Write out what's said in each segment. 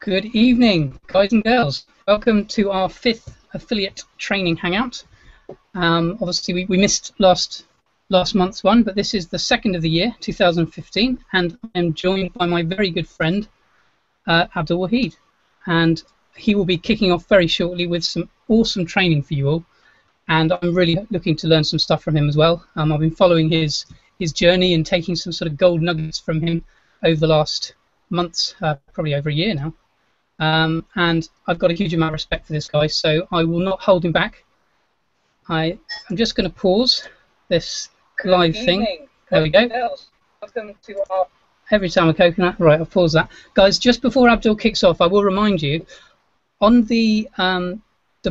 Good evening, guys and girls. Welcome to our 5th affiliate training hangout. Obviously, we missed last month's one, but this is the second of the year, 2015, and I'm joined by my very good friend, Abdul Wahid. And he will be kicking off very shortly with some awesome training for you all. And I'm really looking to learn some stuff from him as well. I've been following his journey and taking some sort of gold nuggets from him over the last months, probably over a year now. And I've got a huge amount of respect for this guy, so I will not hold him back. I'm just going to pause this live thing. There we go. Welcome to our Every Time a Coconut. Right, I'll pause that. Guys, just before Abdul kicks off, I will remind you, on the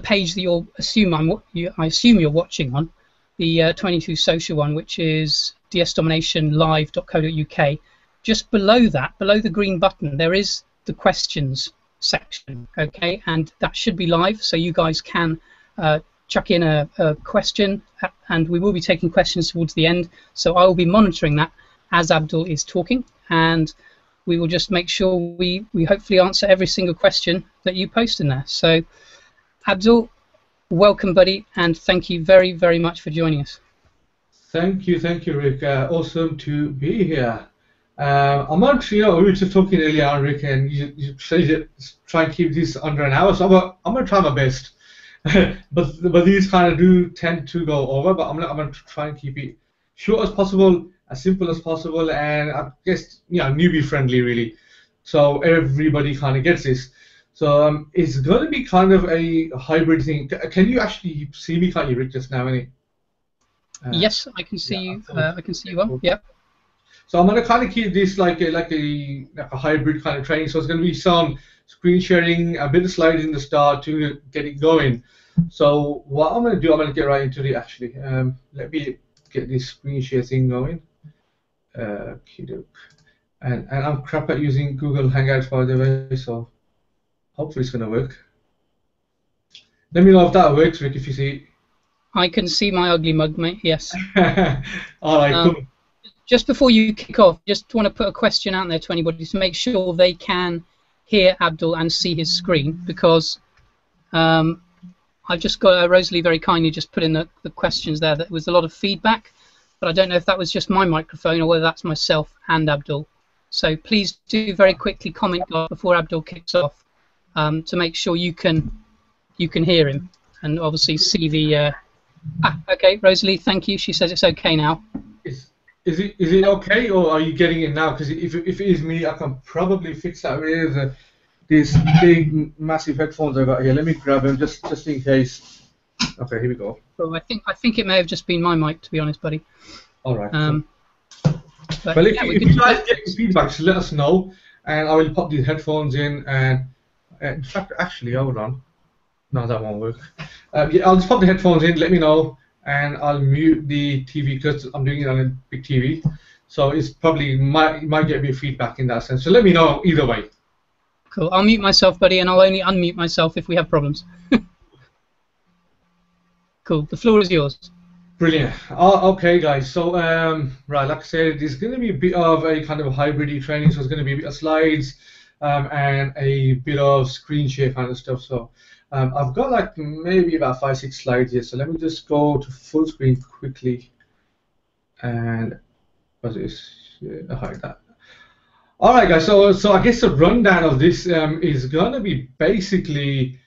page that I assume you're watching on, the 22 Social one, which is dsdominationlive.co.uk, just below that, below the green button, there is the questions section, okay, and that should be live, so you guys can chuck in a question, and we will be taking questions towards the end, so I will be monitoring that as Abdul is talking, and we will just make sure we hopefully answer every single question that you post in there. So Abdul, welcome buddy, and thank you very, very much for joining us. Thank you, Rick. Awesome to be here. I'm actually, we were just talking earlier on, Rick, and you said try and keep this under an hour, so I'm going to try my best. but these kind of do tend to go over, but I'm going to try and keep it short as possible, as simple as possible, and I guess, newbie friendly, really. So everybody kind of gets this. So it's going to be kind of a hybrid thing. Can you actually see me, can't you, Rick, just now? Yes, I can see you. I can see you well. Yep. So I'm going to kind of keep this like a hybrid kind of training. So it's going to be some screen sharing, a bit of slides in the start to get it going. So what I'm going to do, I'm going to get right into it actually. Let me get this screen share thing going. And I'm crap at using Google Hangouts, by the way, so hopefully it's going to work. Let me know if that works, Rick, if you see it. I can see my ugly mug, mate, yes. All right, cool. Just before you kick off, just want to put a question out there to anybody to make sure they can hear Abdul and see his screen, because I've just got Rosalie very kindly just put in the questions there. There was a lot of feedback, but I don't know if that was just my microphone or whether that's myself and Abdul. So please do very quickly comment before Abdul kicks off to make sure you can hear him and obviously see the. Okay, Rosalie, thank you. She says it's okay now. Is it okay, or are you getting it now? Because if it is me, I can probably fix that with these big, massive headphones I got here. Let me grab them just in case. Okay, here we go. Well, I think it may have just been my mic, to be honest, buddy. All right. Well, if you guys get feedback, just let us know, and I will pop these headphones in. And in fact, actually, hold on. No, that won't work. Yeah, I'll just pop the headphones in. Let me know. And I'll mute the TV because I'm doing it on a big TV, so it's probably might get a bit of feedback in that sense. So let me know either way. Cool. I'll mute myself, buddy, and I'll only unmute myself if we have problems. Cool. The floor is yours. Brilliant. Okay, guys. So right, like I said, there's going to be a bit of a kind of hybrid training. So it's going to be a bit of slides and a bit of screen share kind of stuff. So. I've got like maybe about 5-6 slides here, so let me just go to full screen quickly and what's this? Hide that. All right, guys. So I guess the rundown of this is gonna be basically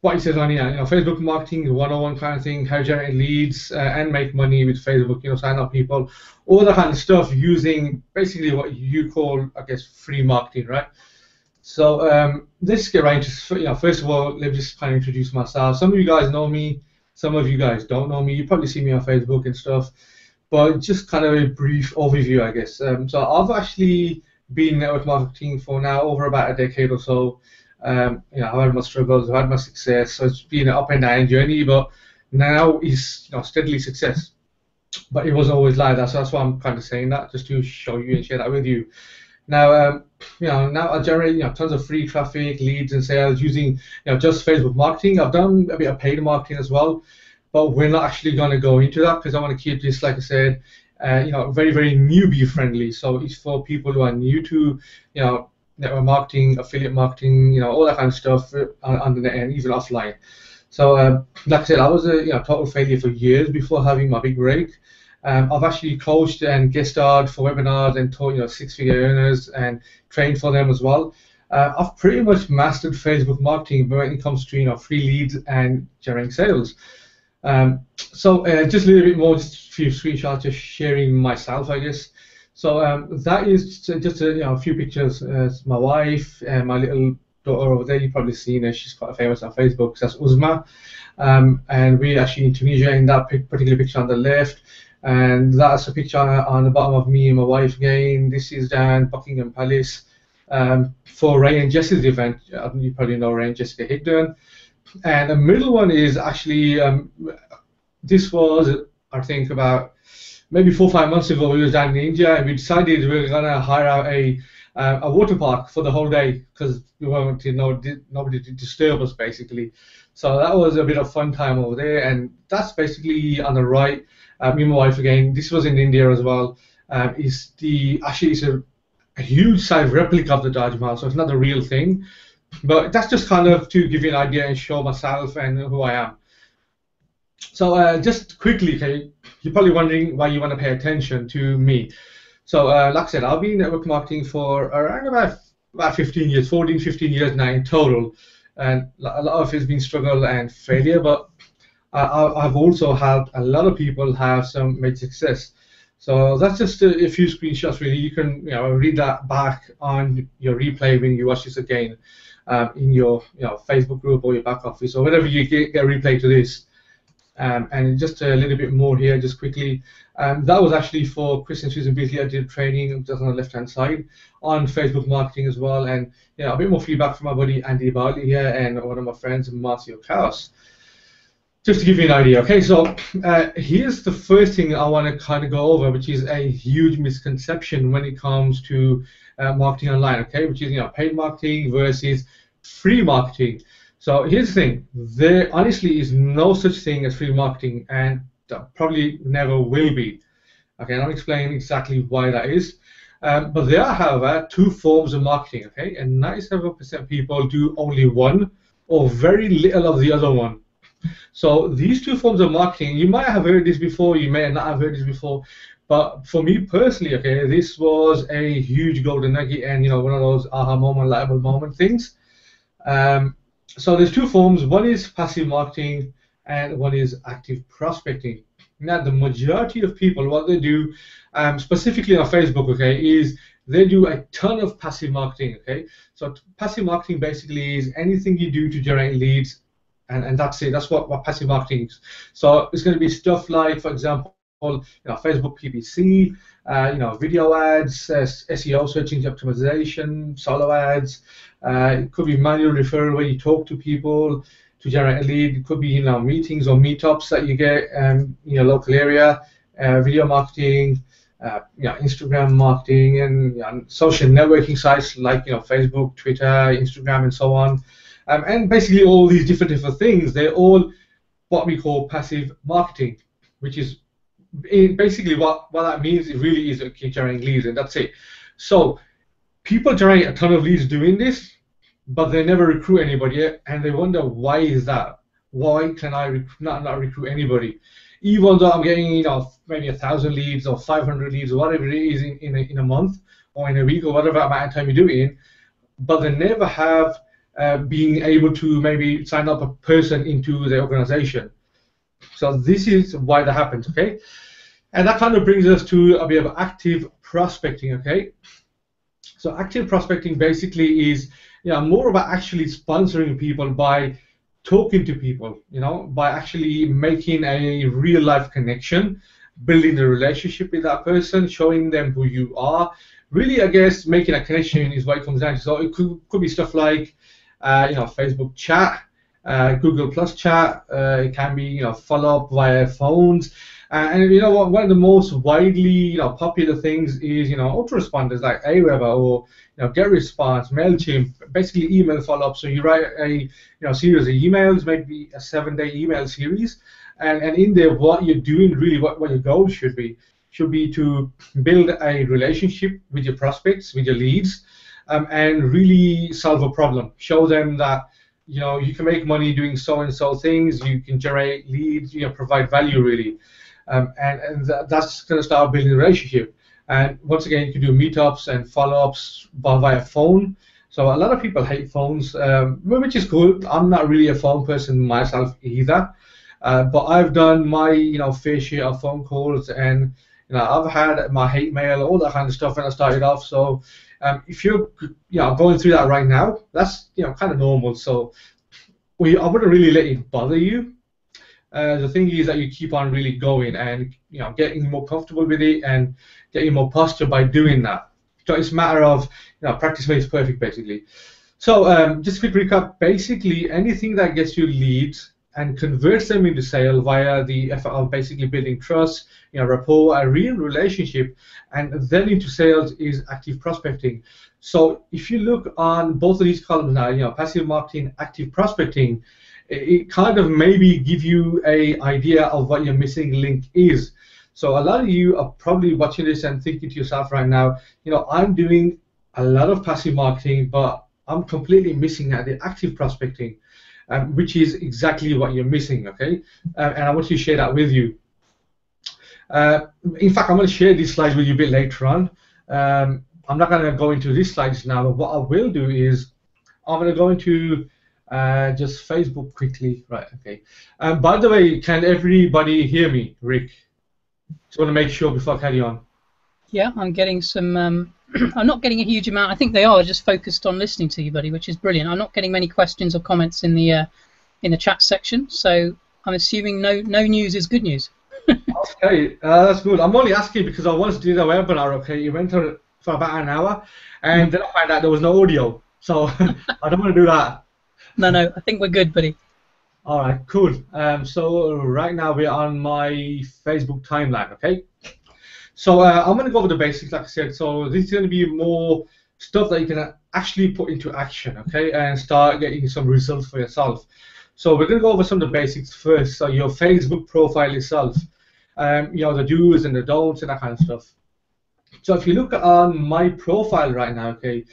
what it says on here. Facebook marketing 101 kind of thing, how to generate leads and make money with Facebook. Sign up people, all that kind of stuff using basically what you call, I guess, free marketing, right? So let's get right into, first of all, let me just kind of introduce myself. Some of you guys know me, some of you guys don't know me. You probably see me on Facebook and stuff, but just kind of a brief overview, I guess. So I've actually been in network marketing for now over about a decade or so. I've had my struggles, I've had my success, so it's been an up and down journey, but now it's steadily success. But it wasn't always like that, so that's why I'm kind of saying that, just to show you and share that with you. Now, now I generate tons of free traffic, leads, and sales using just Facebook marketing. I've done a bit of paid marketing as well, but we're not actually going to go into that because I want to keep this, like I said, very, very newbie friendly. So it's for people who are new to network marketing, affiliate marketing, all that kind of stuff on the net and even offline. So, like I said, I was a total failure for years before having my big break. I've actually coached and guest starred for webinars and taught six-figure earners and trained for them as well. I've pretty much mastered Facebook marketing when it comes to free leads and generating sales. So just a little bit more, just a few screenshots, just sharing myself, I guess. So that is just a few pictures. My wife and my little daughter over there. You've probably seen her. She's quite famous on Facebook. That's Uzma, and we're actually in Tunisia in that particular picture on the left. And that's a picture on the bottom of me and my wife again. This is down Buckingham Palace for Ray and Jessica's event. You probably know Ray and Jessica Higdon. And the middle one is actually, this was, I think, about maybe 4 or 5 months ago. We was down in India, and we decided we were going to hire out a water park for the whole day because we wanted nobody to disturb us, basically. So that was a bit of fun time over there, and that's basically on the right. Me and my wife again. This was in India as well. It's a huge size replica of the Taj Mahal, so it's not the real thing. But that's just kind of to give you an idea and show myself and who I am. So just quickly, okay, you're probably wondering why you want to pay attention to me. So like I said, I've been in network marketing for around about 15 years, 14, 15 years now in total. And a lot of it's been struggle and failure, but I've also helped a lot of people have some major success. So that's just a few screenshots really. You can read that back on your replay when you watch this again in your Facebook group or your back office or wherever you get a replay to this. And just a little bit more here, just quickly. That was actually for Chris and Susan Beasley. I did training just on the left-hand side on Facebook marketing as well, and a bit more feedback from my buddy Andy Bartley here and one of my friends, Marcio Chaos. Just to give you an idea, okay, so here's the first thing I want to kind of go over, which is a huge misconception when it comes to marketing online, okay, which is paid marketing versus free marketing. So here's the thing, there honestly is no such thing as free marketing, and probably never will be. Okay, and I'll explain exactly why that is. But there are, however, two forms of marketing, okay, and 97% of people do only one or very little of the other one. So these two forms of marketing, you might have heard this before, you may not have heard this before, but for me personally, okay, this was a huge golden nugget and one of those aha moment, light bulb moment things. So there's two forms. One is passive marketing and one is active prospecting. Now the majority of people, what they do, specifically on Facebook, okay, is they do a ton of passive marketing, okay. So passive marketing basically is anything you do to generate leads. And that's it. That's what passive marketing is. So it's going to be stuff like, for example, Facebook PPC, video ads, SEO, search engine optimization, solo ads. It could be manual referral where you talk to people to generate a lead. It could be meetings or meetups that you get in your local area. Video marketing, Instagram marketing, and social networking sites like Facebook, Twitter, Instagram, and so on. And basically all these different things, they're all what we call passive marketing, which is basically what that means. It really is generating leads, and that's it. So people generate a ton of leads doing this, but they never recruit anybody, and they wonder why is that? Why can I not recruit anybody? Even though I'm getting maybe 1,000 leads or 500 leads or whatever it is in a month or in a week or whatever amount of time you do it in, but they never have being able to maybe sign up a person into the organization. So this is why that happens, okay? And that kind of brings us to a bit of active prospecting, okay? So active prospecting basically is more about actually sponsoring people by talking to people, by actually making a real life connection, building a relationship with that person, showing them who you are. Really, I guess making a connection is what it comes down to. So it could be stuff like Facebook chat, Google Plus chat. It can be follow up via phones, and one of the most widely popular things is autoresponders like Aweber or GetResponse, Mailchimp, basically email follow up. So you write a series of emails, maybe a 7-day email series, and in there what you're doing really, what your goal should be to build a relationship with your prospects, with your leads. and really solve a problem. Show them that you can make money doing so and so things. You can generate leads. Provide value really, and that's going to start building a relationship. And once again, you can do meetups and follow-ups via phone. So a lot of people hate phones, which is good. I'm not really a phone person myself either, but I've done my fair share of phone calls, and I've had my hate mail, all that kind of stuff when I started off. So if you're going through that right now, that's kind of normal. So I wouldn't really let it bother you. The thing is that you keep on really going and getting more comfortable with it and getting more posture by doing that. So it's a matter of practice makes perfect basically. So just a quick recap. Basically, anything that gets you leads and converts them into sale via the effort of basically building trust, rapport, a real relationship, and then into sales is active prospecting. So if you look on both of these columns now, passive marketing, active prospecting, it kind of maybe give you a idea of what your missing link is. So a lot of you are probably watching this and thinking to yourself right now, I'm doing a lot of passive marketing, but I'm completely missing at the active prospecting, which is exactly what you're missing, okay? And I want to share that with you. In fact, I'm going to share these slides with you a bit later on. I'm not going to go into these slides now, but what I will do is I'm going to go into just Facebook quickly. Right, okay. By the way, can everybody hear me, Rick? Just want to make sure before I carry on. Yeah, I'm getting some. I'm not getting a huge amount. I think they are just focused on listening to you, buddy, which is brilliant. I'm not getting many questions or comments in the chat section, so I'm assuming no news is good news. Okay, that's good. I'm only asking because I once did a webinar. Okay, it went on for about an hour, and then I found out there was no audio, so I don't want to do that. No, I think we're good, buddy. All right, cool. So right now we're on my Facebook timeline, okay? So I'm going to go over the basics, like I said. So this is going to be more stuff that you can actually put into action, okay, and start getting some results for yourself. So we're going to go over some of the basics first. So your Facebook profile itself, the do's and the don'ts and that kind of stuff. So if you look on my profile right now, okay,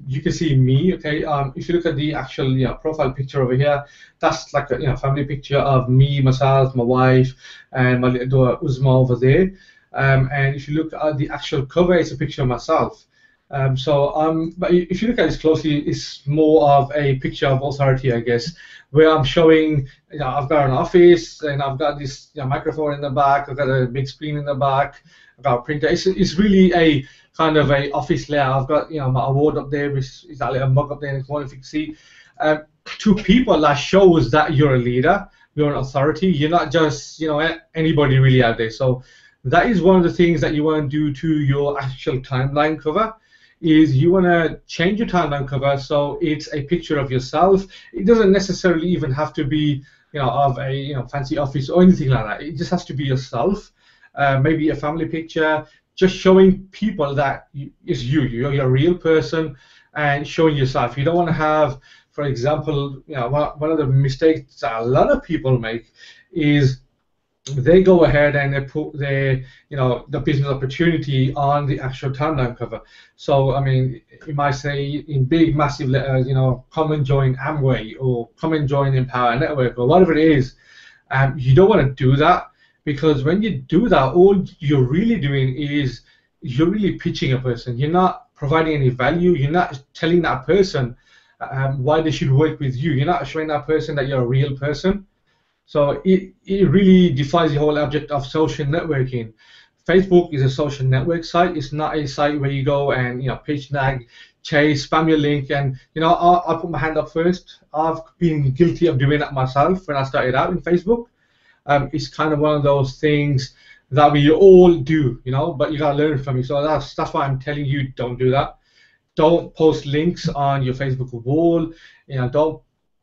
you can see me, okay. If you look at the actual profile picture over here, that's like a family picture of me, myself, my wife, and my little daughter Uzma over there. And if you look at the actual cover, it's a picture of myself. But if you look at this closely, it's more of a picture of authority, I guess, where I'm showing, I've got an office and I've got this microphone in the back, I've got a big screen in the back, I've got a printer. It's really a kind of a office layout. I've got my award up there, which is that little mug up there in the corner, if you can see. To people, that shows that you're a leader, you're an authority. You're not just anybody really out there. So that is one of the things that you want to do to your actual timeline cover. Is you want to change your timeline cover so it's a picture of yourself. It doesn't necessarily even have to be of a fancy office or anything like that. It just has to be yourself. Maybe a family picture, just showing people that it's you're a real person, and showing yourself. You don't want to have, for example, one of the mistakes that a lot of people make is they go ahead and they put their, the business opportunity on the actual timeline cover. So, I mean, you might say in big, massive letters, come and join Amway or come and join Empower Network or whatever it is. You don't want to do that, because when you do that, all you're really doing is you're really pitching a person. You're not providing any value. You're not telling that person why they should work with you. You're not showing that person that you're a real person. So it really defies the whole object of social networking. Facebook is a social network site. It's not a site where you go and pitch, nag, chase, spam your link. And I'll put my hand up first. I've been guilty of doing that myself when I started out in Facebook. It's kind of one of those things that we all do, but you gotta learn from it. So that's why I'm telling you, don't do that. Don't post links on your Facebook wall. Don't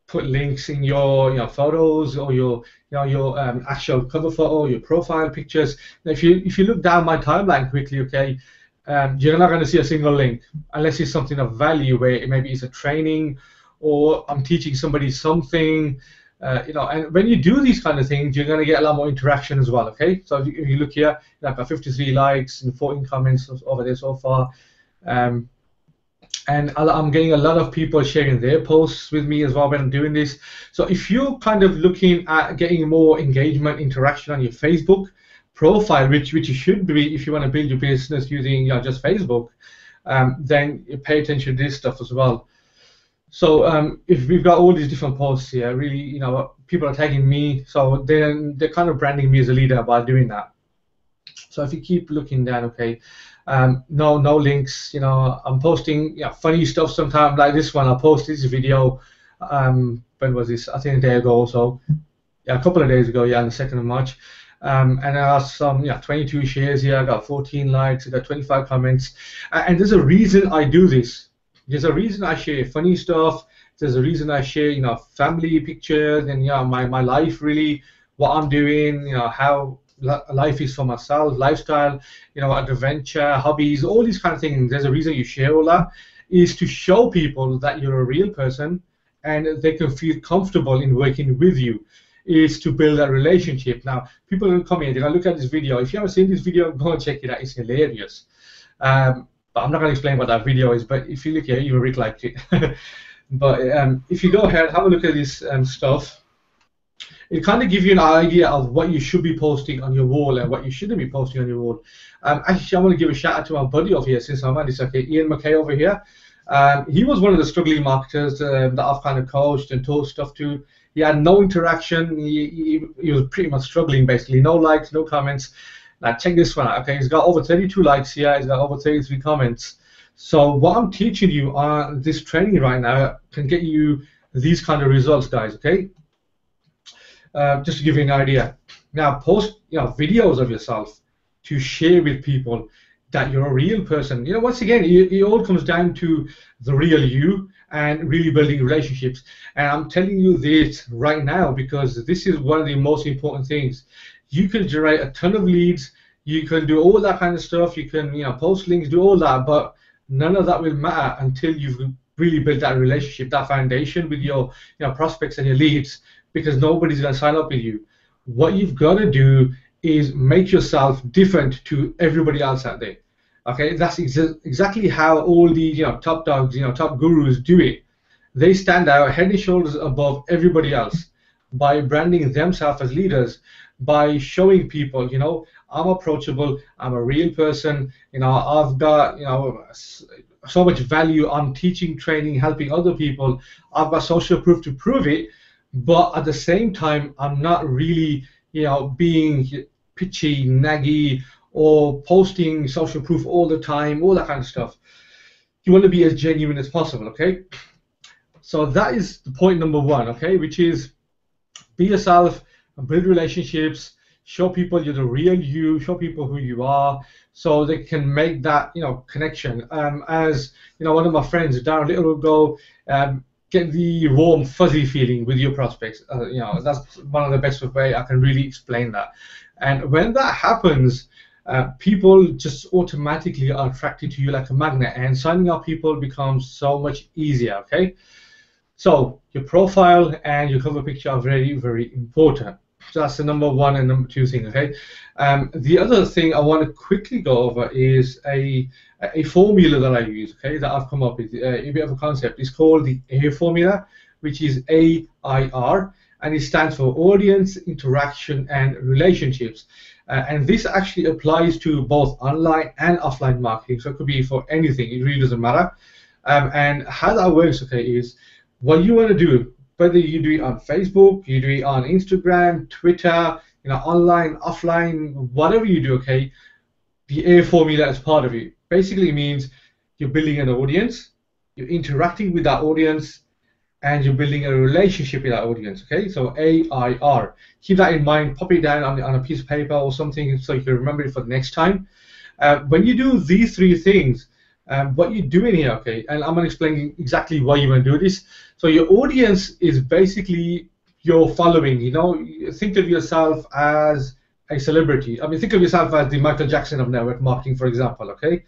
put links in your photos or your actual cover photo, your profile pictures. Now, if you look down my timeline quickly, okay, you're not going to see a single link unless it's something of value, where maybe it's a training or I'm teaching somebody something. And when you do these kind of things, you're going to get a lot more interaction as well. Okay, so if you look here, I've got 53 likes and 14 comments over there so far. And I'm getting a lot of people sharing their posts with me as well when I'm doing this. So if you're kind of looking at getting more engagement, interaction on your Facebook profile, which you should be if you want to build your business using just Facebook, then you pay attention to this stuff as well. So if we've got all these different posts here, really, people are tagging me, so they're kind of branding me as a leader by doing that. So if you keep looking down, okay, no links. I'm posting funny stuff sometimes, like this one. I posted this video. When was this? I think a day ago or so. Yeah, a couple of days ago. Yeah, on the 2nd of March. And I got some 22 shares here. I got 14 likes. I got 25 comments. And there's a reason I do this. There's a reason I share funny stuff. There's a reason I share family pictures and my life, really, what I'm doing, how life is for myself, lifestyle, adventure, hobbies, all these kind of things. There's a reason you share all that, is to show people that you're a real person and they can feel comfortable in working with you, is to build a relationship. Now, people are going to come in, they're going to look at this video. If you haven't seen this video, go and check it out. It's hilarious. But I'm not going to explain what that video is, but if you look here, you will really like it. But if you go ahead, have a look at this stuff. It kind of gives you an idea of what you should be posting on your wall and what you shouldn't be posting on your wall. Actually, I want to give a shout out to my buddy over here, since I'm on this, okay, Ian McKay over here. He was one of the struggling marketers that I've kind of coached and taught stuff to. He had no interaction. He was pretty much struggling, basically. No likes, no comments. Now, check this one out, okay? He's got over 32 likes here. He's got over 33 comments. So what I'm teaching you on this training right now can get you these kind of results, guys, okay? Just to give you an idea. Now, post videos of yourself to share with people that you're a real person. Once again, it all comes down to the real you and really building relationships. And I'm telling you this right now because this is one of the most important things. You can generate a ton of leads. You can do all that kind of stuff. You can post links, do all that, but none of that will matter until you've really built that relationship, that foundation with your prospects and your leads, because nobody's going to sign up with you. What you've got to do is make yourself different to everybody else out there. Okay, that's exactly how all the top dogs, top gurus do it. They stand out head and shoulders above everybody else by branding themselves as leaders, by showing people, I'm approachable, I'm a real person, I've got so much value. I'm teaching, training, helping other people. I've got social proof to prove it. But at the same time, I'm not really, being pitchy, naggy, or posting social proof all the time, all that kind of stuff. You want to be as genuine as possible, okay? So that is the point number one, okay, which is be yourself, build relationships, show people you're the real you, show people who you are, so they can make that, connection. As one of my friends, Darren Little, will go, get the warm, fuzzy feeling with your prospects. That's one of the best way I can really explain that. And when that happens, people just automatically are attracted to you like a magnet, and signing up people becomes so much easier, okay? So your profile and your cover picture are very, very important. So that's the number one and number two thing, okay? The other thing I want to quickly go over is a formula that I use, okay, that I've come up with, a bit of a concept. It's called the AIR formula, which is AIR, and it stands for Audience, Interaction, and Relationships. And this actually applies to both online and offline marketing, so it could be for anything. It really doesn't matter. And how that works, okay, is what you want to do, whether you do it on Facebook, you do it on Instagram, Twitter, online, offline, whatever you do, okay, the AIR formula is part of it. Basically means you're building an audience, you're interacting with that audience, and you're building a relationship with that audience, okay? So AIR. Keep that in mind, pop it down on a piece of paper or something so you can remember it for the next time. When you do these three things, what you're doing here, okay, and I'm going to explain exactly why you want to do this. So your audience is basically your following, think of yourself as a celebrity. I mean, think of yourself as the Michael Jackson of network marketing, for example, okay?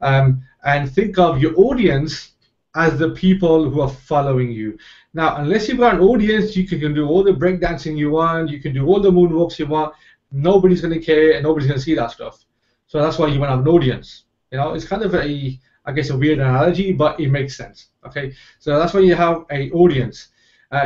And think of your audience as the people who are following you. Now, unless you've got an audience, you can do all the breakdancing you want, you can do all the moonwalks you want, nobody's going to care and nobody's going to see that stuff. So that's why you want to have an audience. It's kind of a I guess, a weird analogy, but it makes sense. Okay, so that's why you have a audience.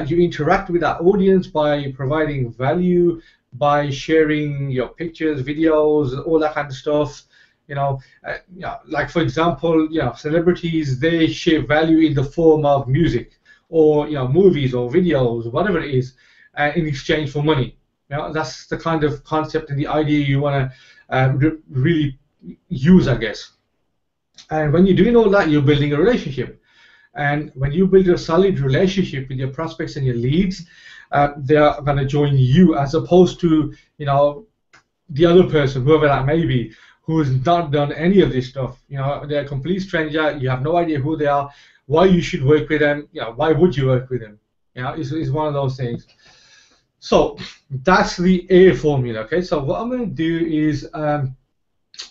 You interact with that audience by providing value, by sharing your pictures, videos, all that kind of stuff. Like for example, celebrities, they share value in the form of music, or movies or videos, whatever it is, in exchange for money. That's the kind of concept and the idea you want to really use, I guess. And when you're doing all that, you're building a relationship. And when you build a solid relationship with your prospects and your leads, they are going to join you, as opposed to the other person, whoever that may be, who's not done any of this stuff. They're a complete stranger. You have no idea who they are, why you should work with them. Why would you work with them? It's one of those things. So that's the A formula. Okay. So what I'm going to do is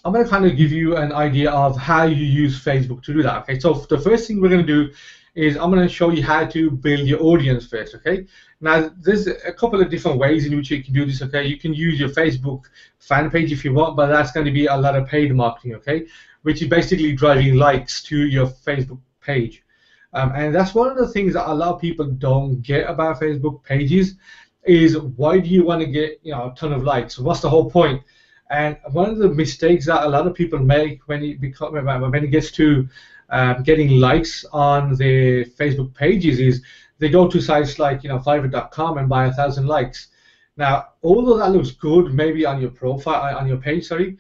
I'm going to kind of give you an idea of how you use Facebook to do that. Okay, so the first thing we're going to do is I'm going to show you how to build your audience first. Okay, now there's a couple of different ways in which you can do this. Okay, you can use your Facebook fan page if you want, but that's going to be a lot of paid marketing. Okay, which is basically driving likes to your Facebook page, and that's one of the things that a lot of people don't get about Facebook pages is, why do you want to get a ton of likes? What's the whole point? And one of the mistakes that a lot of people make when it gets to getting likes on their Facebook pages is they go to sites like Fiverr.com and buy 1,000 likes. Now, although that looks good, maybe on your profile, on your page, sorry,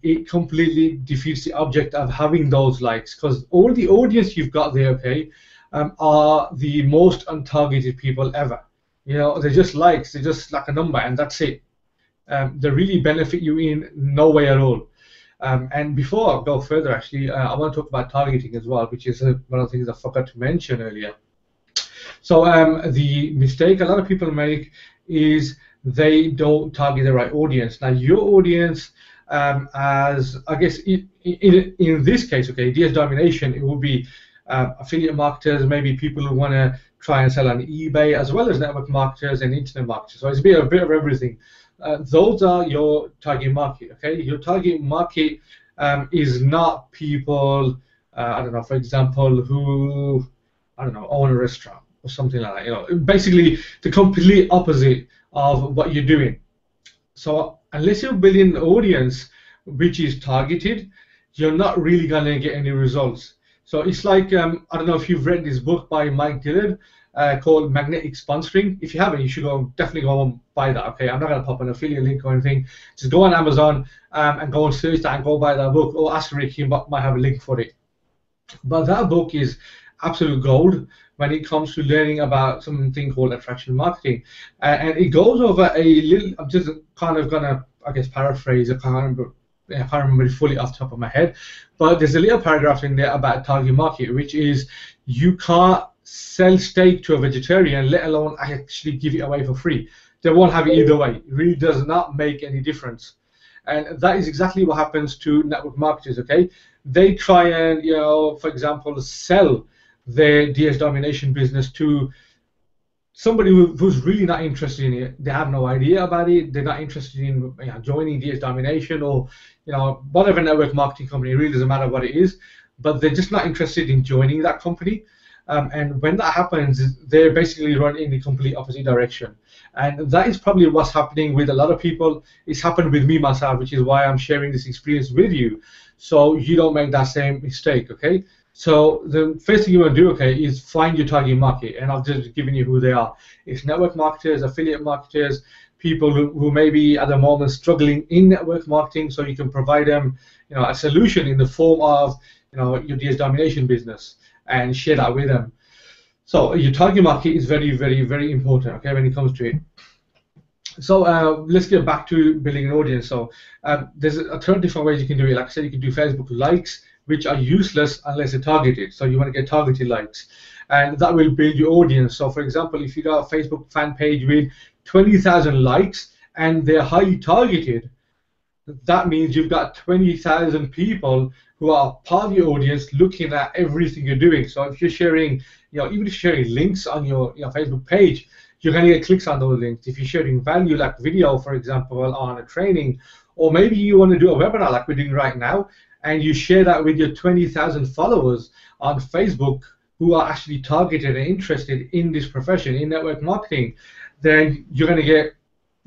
it completely defeats the object of having those likes, because all the audience you've got there, okay, are the most untargeted people ever. They're just likes, they're just like a number, and that's it. They really benefit you in no way at all. And before I go further, actually, I want to talk about targeting as well, which is one of the things I forgot to mention earlier. So the mistake a lot of people make is they don't target the right audience. Now, your audience, as I guess in this case, okay, DS Domination, it will be affiliate marketers, maybe people who want to try and sell on eBay, as well as network marketers and internet marketers. So it's a bit of everything. Those are your target market. Okay, your target market is not people, I don't know, for example, who, I don't know, own a restaurant or something like that. Basically the complete opposite of what you're doing. So unless you're building an audience which is targeted, you're not really going to get any results. So it's like, I don't know if you've read this book by Mike Dillard called Magnetic Sponsoring. If you haven't, you should definitely go and buy that. Okay, I'm not going to pop an affiliate link or anything. Just go on Amazon and go and search that and go buy that book, or ask Rick, he might have a link for it. But that book is absolute gold when it comes to learning about something called attraction marketing. And it goes over a little, I'm just kind of going to, I guess, paraphrase. I can't remember it fully off the top of my head, but there's a little paragraph in there about target market, which is you can't sell steak to a vegetarian, let alone actually give it away for free. They won't have it either way. It really does not make any difference. And that is exactly what happens to network marketers, okay? They try and, for example, sell their DS Domination business to somebody who's really not interested in it. They have no idea about it. They're not interested in joining DS Domination or whatever network marketing company. It really doesn't matter what it is, but they're just not interested in joining that company. And when that happens, they're basically run in the complete opposite direction. And that is probably what's happening with a lot of people. It's happened with me myself, which is why I'm sharing this experience with you, so you don't make that same mistake, okay? So the first thing you want to do, okay, is find your target market, and I've just given you who they are. It's network marketers, affiliate marketers, people who may be at the moment struggling in network marketing, so you can provide them, a solution in the form of, your DS Domination business, and share that with them. So your target market is very, very, very important, okay, when it comes to it. So let's get back to building an audience. So there's a ton of different ways you can do it. Like I said, you can do Facebook likes, which are useless unless they're targeted. So you want to get targeted likes, and that will build your audience. So for example, if you got a Facebook fan page with 20,000 likes and they're highly targeted, that means you've got 20,000 people who are part of your audience looking at everything you're doing. So if you're sharing, even if you're sharing links on your Facebook page, you're going to get clicks on those links. If you're sharing value, like video, for example, on a training, or maybe you want to do a webinar like we're doing right now, and you share that with your 20,000 followers on Facebook who are actually targeted and interested in this profession, in network marketing, then you're going to get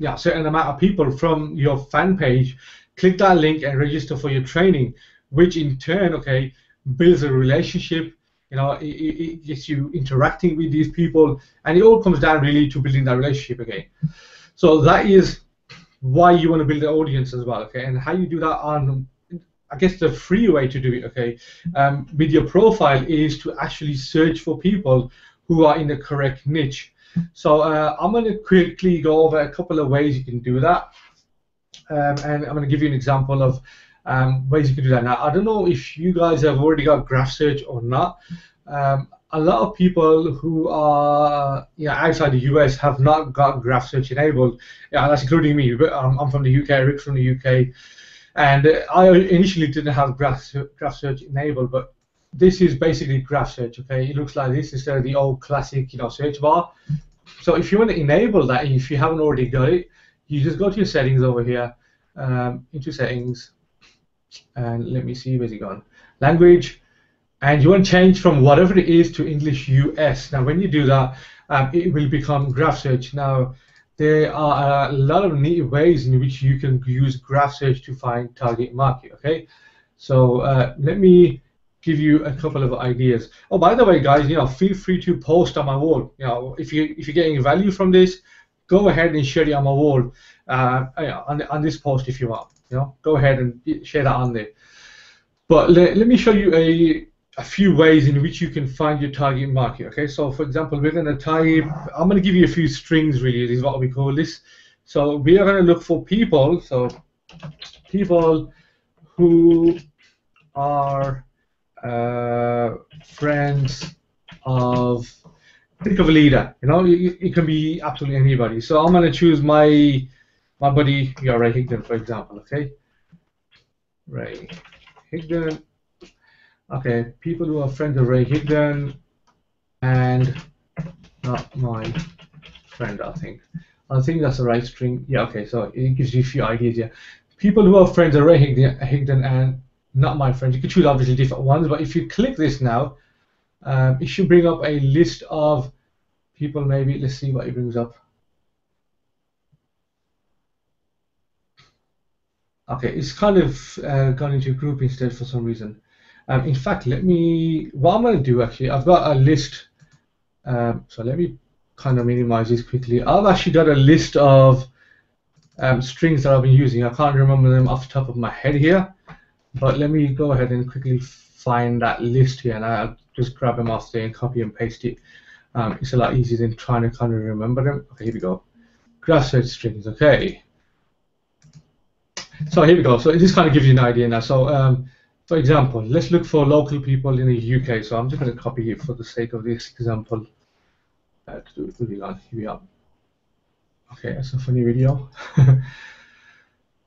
a certain amount of people from your fan page click that link and register for your training, which in turn, okay, builds a relationship. It gets you interacting with these people, and it all comes down really to building that relationship again. So that is why you want to build an audience as well, okay? And how you do that on, I guess the free way to do it, okay, with your profile is to actually search for people who are in the correct niche. So I'm going to quickly go over a couple of ways you can do that, and I'm going to give you an example of ways you can do that. Now, I don't know if you guys have already got Graph Search or not. A lot of people who are outside the US have not got Graph Search enabled. Yeah, that's including me. I'm from the UK, Rick's from the UK, and I initially didn't have Graph Search enabled, but this is basically Graph Search. Okay, it looks like this instead of the old classic, search bar. So if you want to enable that, if you haven't already got it, you just go to your settings over here, into settings, and let me see, where's it gone? Language, and you want to change from whatever it is to English US. Now, when you do that, it will become Graph Search. Now, there are a lot of neat ways in which you can use Graph Search to find target market. Okay, so let me give you a couple of ideas. Oh, by the way, guys, feel free to post on my wall. If you're getting value from this, go ahead and share it on my wall, on this post if you want. Go ahead and share that on there. But let me show you a few ways in which you can find your target market. Okay, so for example, we're going to type. I'm going to give you a few strings. Really, is what we call this. So we are going to look for people. So people who are friends of, think of a leader. It can be absolutely anybody. So I'm going to choose my buddy, Ray Higdon, for example. Okay, Ray Higdon. Okay, people who are friends of Ray Higdon and not my friend. I think that's the right string. Yeah. Okay, so it gives you a few ideas here. People who are friends of Ray Higdon and not my friends. You can choose obviously different ones, but if you click this now, it should bring up a list of people. Maybe let's see what it brings up. Okay, it's kind of gone into a group instead for some reason. In fact, what I'm going to do actually, I've got a list. So let me kind of minimize this quickly. I've actually got a list of strings that I've been using. I can't remember them off the top of my head here, but let me go ahead and quickly find that list here, and I'll just grab them off there and copy and paste it. It's a lot easier than trying to kind of remember them. Okay, here we go. Graph Search strings. Okay. So here we go. So this kind of gives you an idea now. So for example, let's look for local people in the UK. So I'm just going to copy it for the sake of this example. Here we are. Okay, that's a funny video.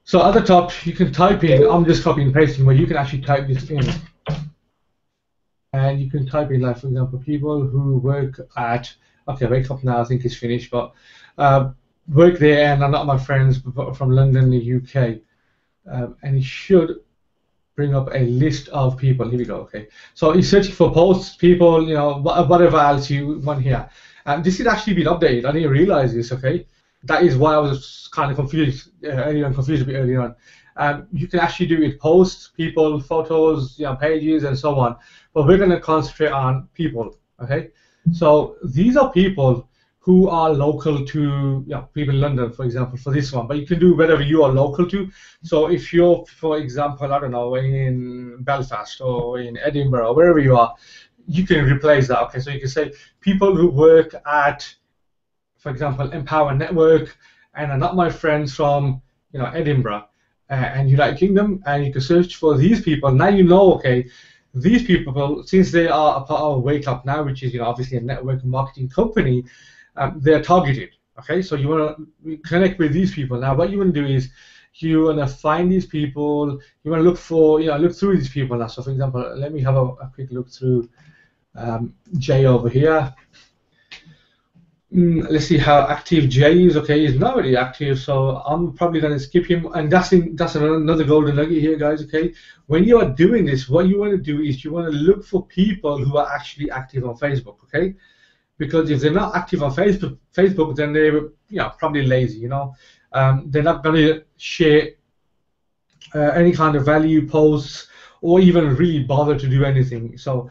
So at the top, you can type in, I'm just copying and pasting, where you can actually type this in. And you can type in, like, for example, people who work at, okay, Wake Up Now, I think it's finished, but work there and are not my friends, but from London, the UK. And it should bring up a list of people. Here we go. Okay, so it's searching for posts, people, whatever else you want here. And this has actually been updated. I didn't realize this. Okay, that is why I was kind of confused earlier on, confused a bit earlier on. You can actually do it posts, people, photos, pages, and so on. But we're going to concentrate on people. Okay, so these are people who are local to people in London, for example, for this one. But you can do whatever you are local to. So if you're, for example, I don't know, in Belfast or in Edinburgh or wherever you are, you can replace that. Okay, so you can say people who work at, for example, Empower Network and are not my friends from Edinburgh and United Kingdom, and you can search for these people. Now you know, okay, these people, since they are a part of Wake Up Now, which is obviously a network marketing company, they're targeted. Okay, so you want to connect with these people. Now, what you want to do is you want to find these people. You want to look for, look through these people now. So, for example, let me have a quick look through Jay over here. let's see how active Jay is. Okay, he's not really active, so I'm probably going to skip him. And that's another golden nugget here, guys. Okay, when you are doing this, what you want to do is you want to look for people who are actually active on Facebook. Okay, because if they're not active on Facebook, then they're probably lazy. They're not going to share any kind of value posts or even really bother to do anything. So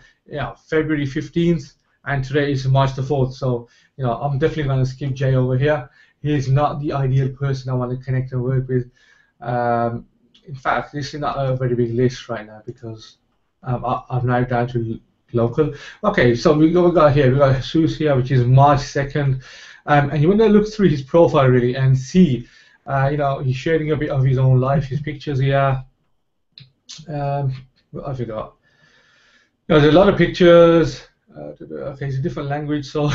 February 15th, and today is March the 4th. So I'm definitely going to skip Jay over here. He's not the ideal person I want to connect and work with. In fact, this is not a very big list right now because I've now down to local. Okay, so we got Jesus here, which is March 2nd, and you want to look through his profile really and see. He's sharing a bit of his own life, his pictures here. I forgot. There's a lot of pictures. Okay, it's a different language, so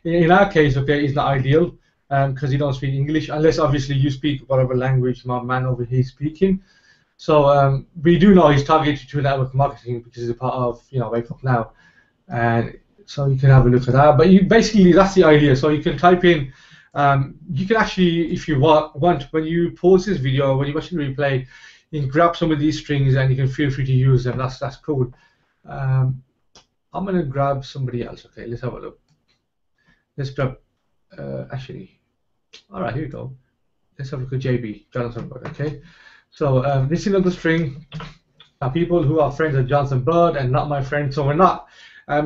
in our case, okay, it's not ideal because you don't speak English, unless obviously you speak whatever language my man over here is speaking. So we do know he's targeted to network marketing because he's a part of Wake Up Now, and so you can have a look at that. But basically that's the idea. So you can type in. You can actually, if you want, when you pause this video, when you watch the replay, you can grab some of these strings and you can feel free to use them. That's cool. I'm gonna grab somebody else. Okay, let's have a look. Let's grab actually. All right, here we go. Let's have a look at JB Jonathan Bird. Okay, so this is another string. People who are friends of Jonathan Bird and not my friend. So we're not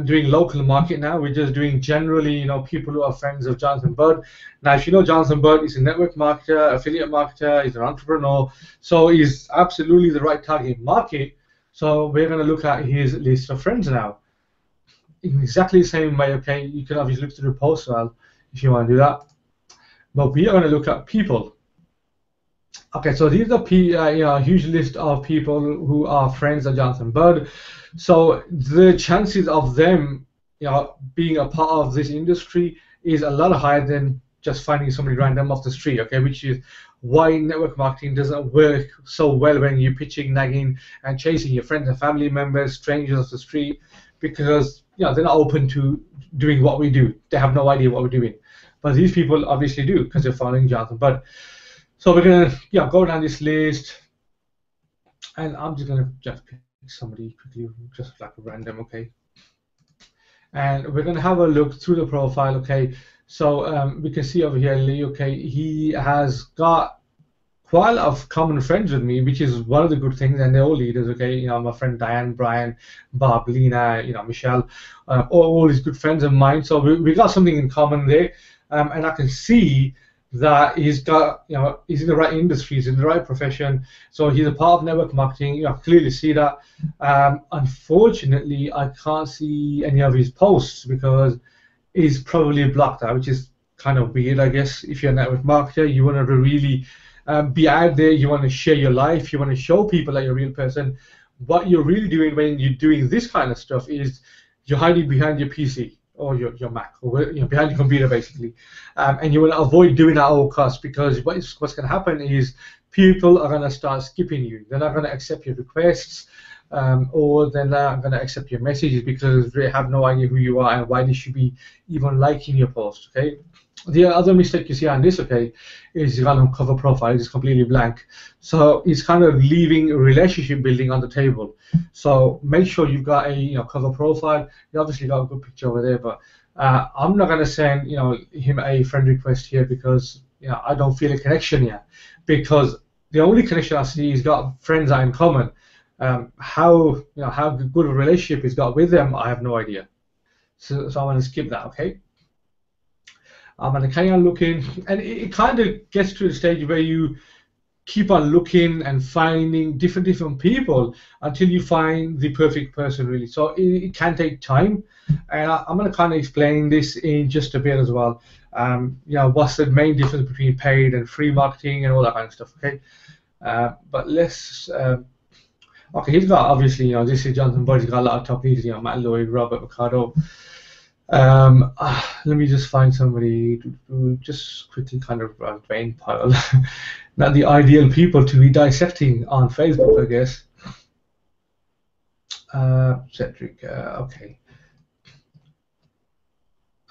doing local market now. We're just doing generally, people who are friends of Jonathan Bird. Now, if you know Jonathan Bird, he's a network marketer, affiliate marketer, he's an entrepreneur, so he's absolutely the right target market. So we're going to look at his list of friends now. In exactly the same way, okay, you can obviously look through the post well if you want to do that. But we are going to look at people. Okay, so these are a huge list of people who are friends of Jonathan Bird. So the chances of them, being a part of this industry is a lot higher than just finding somebody random off the street. Okay, which is why network marketing doesn't work so well when you're pitching, nagging, and chasing your friends and family members, strangers off the street, because they're not open to doing what we do. They have no idea what we're doing. But these people obviously do because they're following Jonathan Bird. So we're gonna go down this list, and I'm just gonna pick somebody quickly, just like a random, okay. And we're gonna have a look through the profile, okay. So we can see over here, Lee, okay, he has got quite a lot of common friends with me, which is one of the good things, and they're all leaders, okay. My friend Diane, Brian, Bob, Lena, Michelle, all these good friends of mine. So we got something in common there, and I can see that he's got, he's in the right industry, he's in the right profession, so he's a part of network marketing. I clearly see that. Unfortunately, I can't see any of his posts because he's probably blocked out, which is kind of weird, I guess. If you're a network marketer, you want to really be out there, you want to share your life, you want to show people that you're a real person. What you're really doing when you're doing this kind of stuff is you're hiding behind your PC or your Mac, or behind your computer basically, and you want to avoid doing that at all costs, because what's going to happen is people are going to start skipping you. They're not going to accept your requests, or they're not going to accept your messages because they have no idea who you are and why they should be even liking your post. Okay. The other mistake you see on this, okay, is you got on cover profile, it's completely blank. So it's kind of leaving relationship building on the table. So make sure you've got a cover profile. You obviously got a good picture over there, but I'm not gonna send him a friend request here because I don't feel a connection here, because the only connection I see he's got friends that are in common. How good a relationship he's got with them, I have no idea. So I'm gonna skip that, okay. I'm going to carry on looking, and it kind of gets to the stage where you keep on looking and finding different people until you find the perfect person, really. So it can take time, and I'm going to kind of explain this in just a bit as well. What's the main difference between paid and free marketing and all that kind of stuff, okay? But let's, okay, he's got, obviously, this is Jonathan Bird, he's got a lot of top leaders, Matt Lloyd, Robert Mercado. Let me just find somebody to just quickly kind of brain pile. Not the ideal people to be dissecting on Facebook, I guess. Cedric, okay.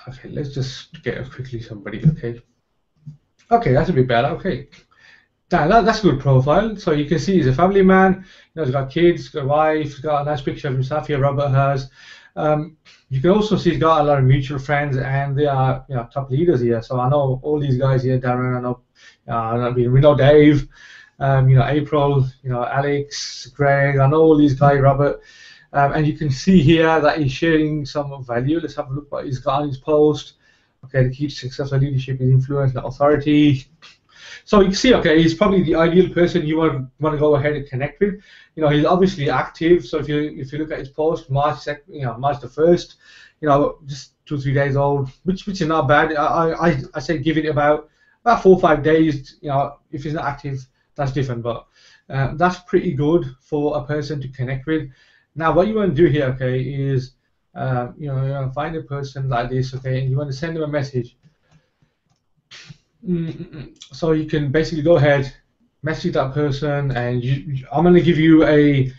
Okay, let's just get quickly somebody. Okay, that's a bit better. Okay, that's a good profile. So you can see he's a family man. He's got kids, got a wife, he's got a nice picture of himself here. Robert has. You can also see he's got a lot of mutual friends, and they are top leaders here. So I know all these guys here, Darren. We know Dave. April. Alex, Greg. I know all these guys, Robert. And you can see here that he's sharing some value. Let's have a look what he's got on his post. Okay, the key to successful leadership is influence, not authority. So you can see, okay, he's probably the ideal person you want to go ahead and connect with. He's obviously active. So if you look at his post, March the 1st, just 2-3 days old, which is not bad. I say give it about 4 or 5 days. If he's not active, that's different, but that's pretty good for a person to connect with. Now, what you want to do here, okay, is you want to find a person like this, okay, and you want to send them a message. So you can basically go ahead, message that person, and I'm going to give you a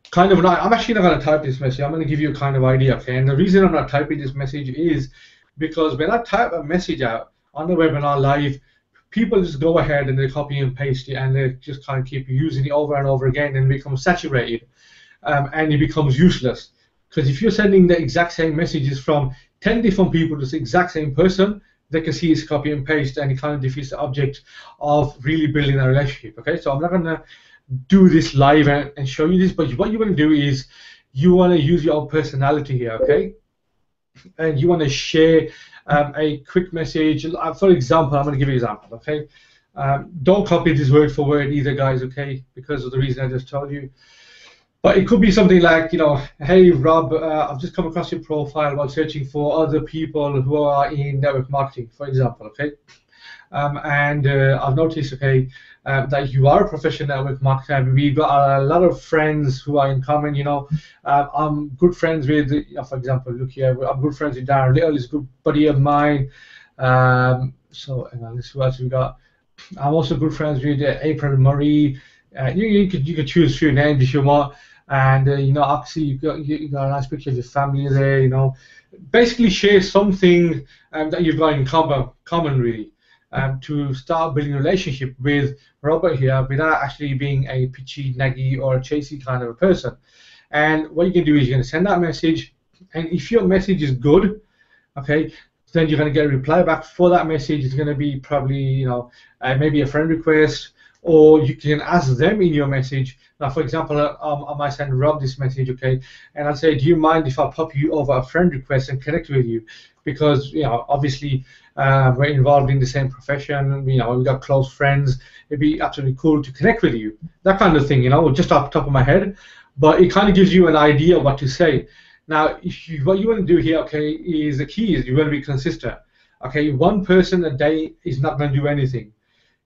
kind of I'm actually not going to type this message. I'm going to give you a kind of idea, okay? And the reason I'm not typing this message is because when I type a message out on the webinar live, people just go ahead and they copy and paste it, and they just kind of keep using it over and over again, and become saturated, and it becomes useless. Because if you're sending the exact same messages from 10 different people to the exact same person, they can see it's copy and paste, and it kind of defeats the object of really building a relationship. Okay, so I'm not going to do this live and show you this, but what you want to do is you want to use your personality here, okay? And you want to share a quick message. For example, I'm going to give you an example, okay? Don't copy this word for word either, guys, okay? Because of the reason I just told you. But it could be something like, hey, Rob, I've just come across your profile while searching for other people who are in network marketing, for example, okay? And I've noticed, okay, that you are a professional network marketer. We've got a lot of friends who are in common, I'm good friends with, for example, look here, I'm good friends with Darren Little, he's a good buddy of mine. So, hang on, who else we got? I'm also good friends with April Murray. You could choose a few names if you want. And obviously you got a nice picture of your family there. Basically share something that you've got in common really, to start building a relationship with Robert here without actually being a pitchy, naggy, or chasey kind of a person. And what you can do is you're going to send that message, and if your message is good, okay, then you're going to get a reply back for that message. It's going to be probably maybe a friend request, or you can ask them in your message. Now, for example, I might send Rob this message, okay, and I'll say, do you mind if I pop you over a friend request and connect with you? Because, obviously, we're involved in the same profession, we've got close friends, it'd be absolutely cool to connect with you. That kind of thing, just off the top of my head. But it kind of gives you an idea of what to say. Now, what you want to do here, okay, is the key is you want to be consistent. Okay, one person a day is not going to do anything.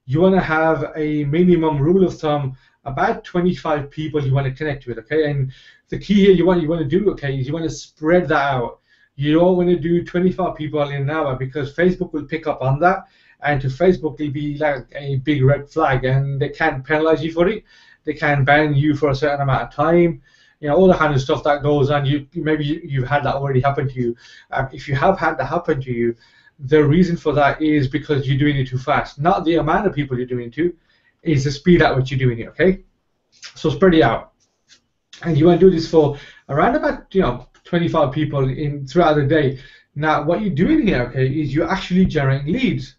You want to have a minimum rule of thumb, about 25 people you want to connect with, okay? And the key here you want to do, okay, is you want to spread that out. You don't want to do 25 people in an hour, because Facebook will pick up on that, and to Facebook it'll be like a big red flag, and they can penalize you for it. They can ban you for a certain amount of time. All the kind of stuff that goes on. Maybe you've had that already happen to you. If you have had that happen to you, the reason for that is because you're doing it too fast. Not the amount of people you're doing it to, is the speed at which you're doing it, okay? So spread it out. And you want to do this for around about 25 people throughout the day. Now, what you're doing here, okay, is you're actually generating leads.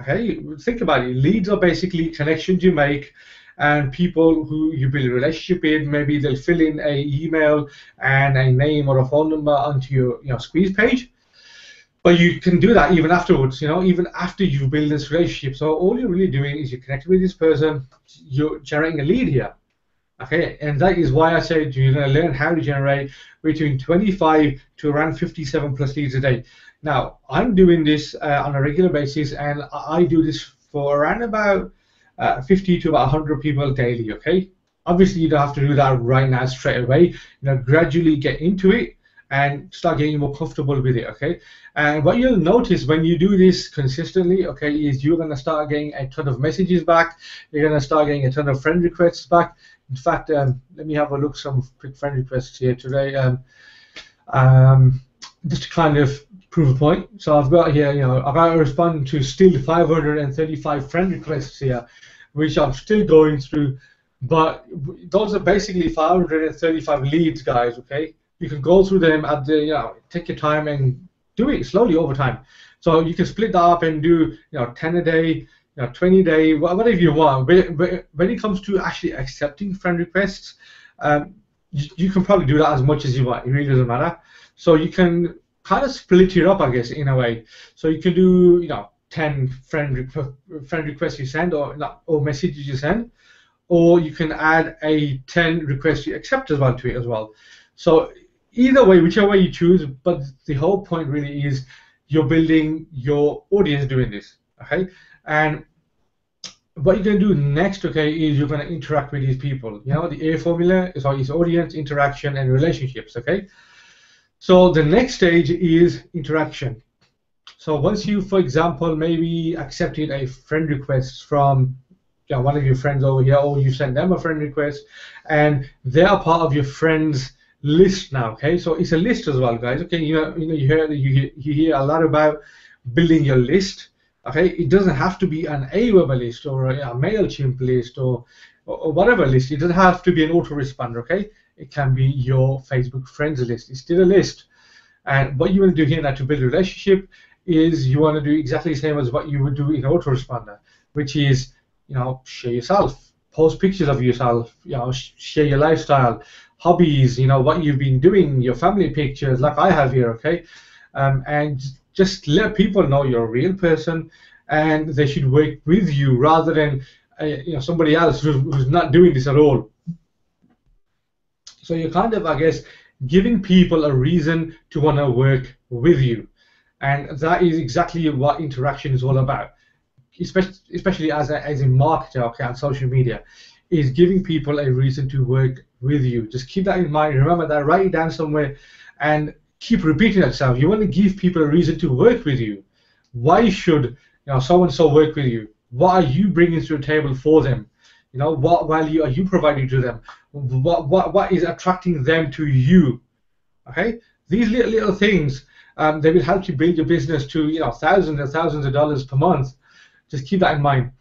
Okay, think about it. Leads are basically connections you make, and people who you build a relationship with. Maybe they'll fill in an email and a name or a phone number onto your squeeze page. But you can do that even afterwards, even after you build this relationship. So all you're really doing is you're connecting with this person, you're generating a lead here. Okay, and that is why I said you're going to learn how to generate between 25 to around 57 plus leads a day. Now, I'm doing this on a regular basis, and I do this for around about 50 to about 100 people daily, okay? Obviously, you don't have to do that right now straight away. Gradually get into it and start getting more comfortable with it, okay? And what you'll notice when you do this consistently, okay, is you're going to start getting a ton of messages back. You're going to start getting a ton of friend requests back. In fact, let me have a look some quick friend requests here today. Just to kind of prove a point. So I've got here, I've got to respond to still 535 friend requests here, which I'm still going through. But those are basically 535 leads, guys. Okay, you can go through them at the, take your time and do it slowly over time. So you can split that up and do, 10 a day, 20 a day, whatever you want. When it comes to actually accepting friend requests, you can probably do that as much as you want. It really doesn't matter. So you can kind of split it up, I guess, in a way. So you can do, 10 friend requests you send, or messages you send, or you can add a 10 requests you accept as well to it as well. So either way, whichever way you choose, but the whole point really is you're building your audience doing this, okay? And what you're going to do next, okay, is you're going to interact with these people. The A formula is audience, interaction, and relationships, okay? So the next stage is interaction. So once you, for example, maybe accepted a friend request from one of your friends over here, or you send them a friend request, and they are part of your friends list now, okay? So it's a list as well, guys, okay? You hear a lot about building your list, okay? It doesn't have to be an Aweber list or a MailChimp list or whatever list. It doesn't have to be an autoresponder, okay? It can be your Facebook friends list. It's still a list. And what you want to do here now to build a relationship is you want to do exactly the same as what you would do in autoresponder, which is, share yourself, post pictures of yourself, share your lifestyle, hobbies, what you've been doing, your family pictures, like I have here, okay? And just let people know you're a real person and they should work with you rather than somebody else who's not doing this at all. So you're kind of, I guess, giving people a reason to want to work with you. And that is exactly what interaction is all about, especially as a marketer, okay, on social media, is giving people a reason to work with you. Just keep that in mind. Remember that, write it down somewhere, and keep repeating yourself. You want to give people a reason to work with you. Why should so-and-so work with you? What are you bringing to the table for them? What value are you providing to them? What is attracting them to you? Okay, these little things, they will help you build your business to thousands and thousands of dollars per month. Just keep that in mind.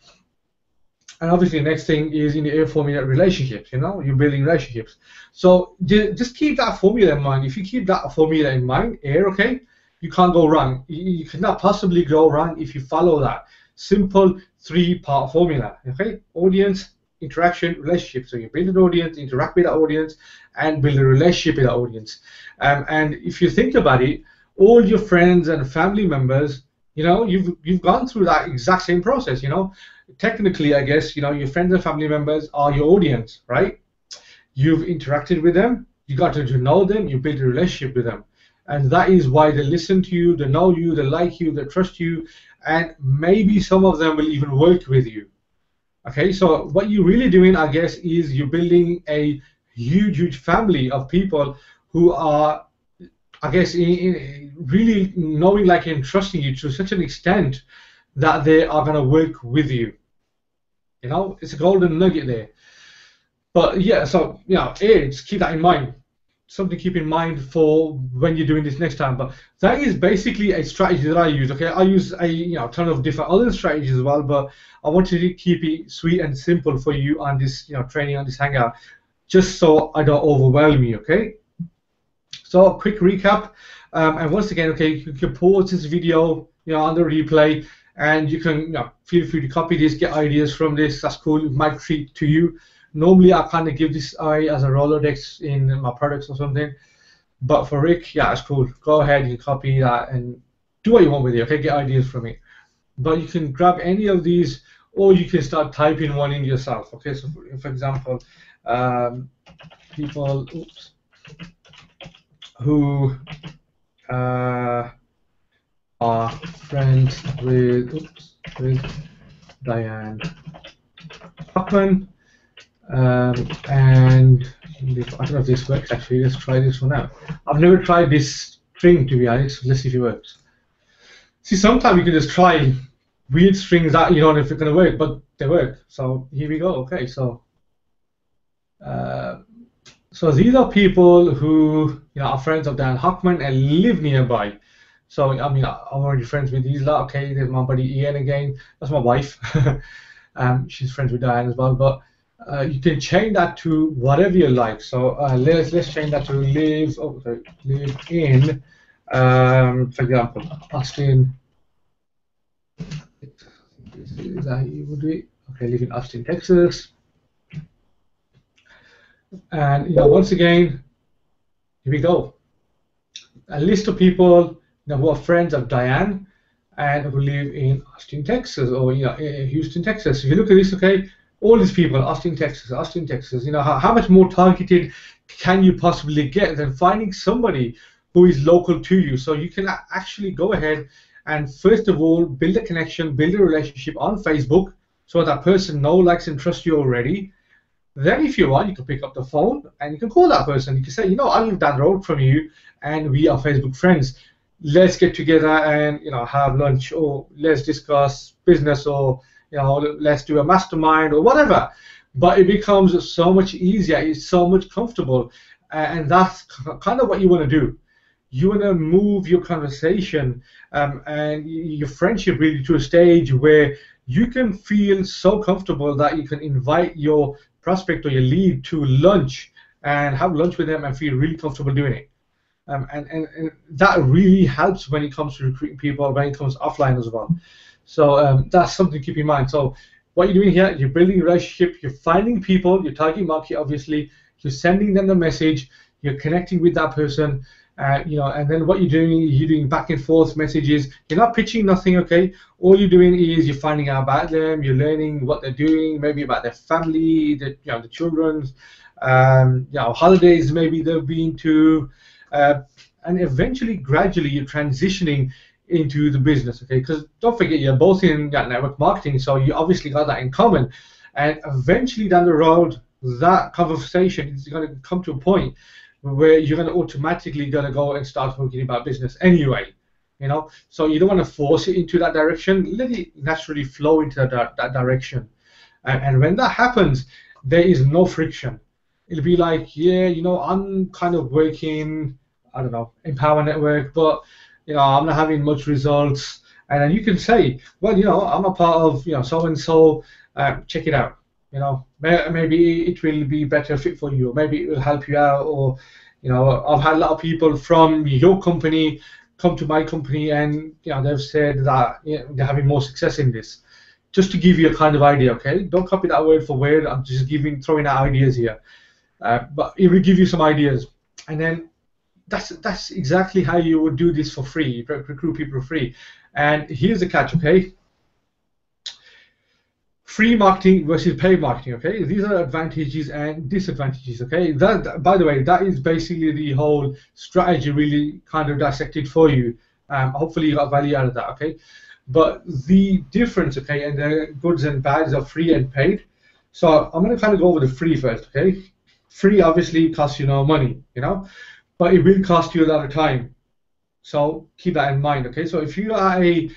And obviously, the next thing is in the A formula, relationships. You're building relationships. So just keep that formula in mind. If you keep that formula in mind, okay, you can't go wrong. You cannot possibly go wrong if you follow that simple 3-part formula. Okay, audience, interaction, relationship. So you build an audience, interact with that audience, and build a relationship with that audience. And if you think about it, all your friends and family members, you've gone through that exact same process. Technically, I guess, your friends and family members are your audience, right? You've interacted with them, you got to know them, you build a relationship with them. And that is why they listen to you, they know you, they like you, they trust you, and maybe some of them will even work with you. Okay, so what you're really doing, I guess, is you're building a huge family of people who are, I guess, really knowing, like, and trusting you to such an extent that they are going to work with you. It's a golden nugget there. But yeah, so just keep that in mind. Something to keep in mind for when you're doing this next time. But that is basically a strategy that I use. Okay, I use a ton of different other strategies as well, but I wanted to keep it sweet and simple for you on this training, on this hangout, just so I don't overwhelm you. Okay. So a quick recap, and once again, okay, you can pause this video, on the replay, and you can feel free to copy this, get ideas from this. That's cool. It might treat to you. Normally, I kind of give this as a Rolodex in my products or something, but for Rick, yeah, it's cool. Go ahead, you copy that and do what you want with it. Okay, get ideas from it. But you can grab any of these, or you can start typing one in yourself. Okay, so for example, people who are friends with Diane Hockman, and I don't know if this works actually. Let's try this one out. I've never tried this string, to be honest. Let's see if it works. See, sometimes you can just try weird strings that you don't know if it's going to work, but they work. So here we go. Okay, so so these are people who are friends of Dan Hockman and live nearby. So I mean, I'm already friends with these lot. Okay, there's my buddy Ian again. That's my wife. She's friends with Diane as well. But you can change that to whatever you like. So let's change that to live. Oh, sorry, live in, for example, Austin. Is that how you would do it? Okay, live in Austin, Texas. And once again, here we go. A list of people who are friends of Diane and who live in Austin, Texas, or Houston, Texas. If you look at this, okay, all these people, Austin, Texas, Austin, Texas. How much more targeted can you possibly get than finding somebody who is local to you? So you can actually go ahead and first of all build a connection, build a relationship on Facebook, so that person knows, likes, and trusts you already. Then if you want, you can pick up the phone and you can call that person. You can say, I live down the road from you and we are Facebook friends. Let's get together and have lunch, or let's discuss business, or let's do a mastermind or whatever. But it becomes so much easier. It's so much comfortable, and that's kind of what you want to do. You want to move your conversation and your friendship really to a stage where you can feel so comfortable that you can invite your prospect or your lead to lunch and have lunch with them and feel really comfortable doing it. And that really helps when it comes to recruiting people, when it comes offline as well. So that's something to keep in mind. So what you're doing here, you're building a relationship, you're finding people, your target market obviously, you're sending them the message, you're connecting with that person, and then what you're doing back and forth messages. You're not pitching nothing, okay? All you're doing is you're finding out about them, you're learning what they're doing, maybe about their family, the children's, holidays maybe they've been to, and eventually, gradually, you're transitioning into the business, okay? Because don't forget, you're both in network marketing, so you obviously got that in common. And eventually, down the road, that conversation is going to come to a point where you're going to automatically go and start talking about business anyway, So you don't want to force it into that direction. Let it naturally flow into that direction. And when that happens, there is no friction. It'll be like, I'm kind of working, I don't know, Empower Network, but I'm not having much results. And then you can say, well, I'm a part of so and so. Check it out. Maybe it will be better fit for you, or maybe it will help you out, or I've had a lot of people from your company come to my company, and they've said that they're having more success in this. Just to give you a kind of idea, okay? Don't copy that word for word. I'm just throwing out ideas here. But it will give you some ideas, and then that's exactly how you would do this for free. Recruit people for free. And here's the catch, okay? Free marketing versus paid marketing, okay? These are advantages and disadvantages, okay? That, by the way, that is basically the whole strategy really kind of dissected for you. Hopefully you got value out of that, okay? But the difference, okay, and the goods and bads of free and paid. So I'm going to kind of go over the free first, okay? Free obviously costs you no money, but it will cost you a lot of time. So keep that in mind, okay? So if you are a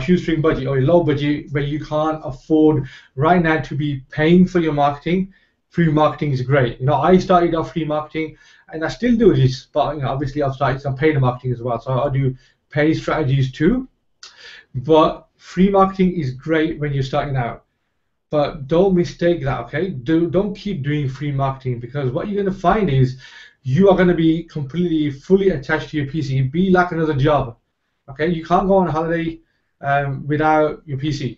shoestring budget or a low budget where you can't afford right now to be paying for your marketing, free marketing is great. I started off free marketing and I still do this, but obviously I've started some paid marketing as well. So I do paid strategies too. But free marketing is great when you're starting out. But don't mistake that, okay? Don't keep doing free marketing, because what you're going to find is you are going to be completely, fully attached to your PC. It'd be like another job, okay? You can't go on holiday without your PC.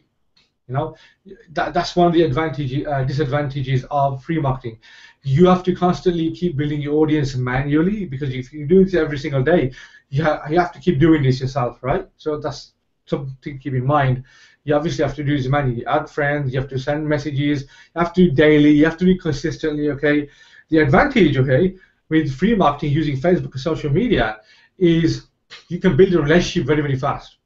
That's one of the disadvantages of free marketing. You have to constantly keep building your audience manually, because if you do this every single day, you have to keep doing this yourself, right? So that's something to keep in mind. You obviously have to do this manually. Add friends, you have to send messages, you have to do daily, you have to do it consistently, okay? The advantage, okay, with free marketing using Facebook and social media is you can build a relationship very, very fast,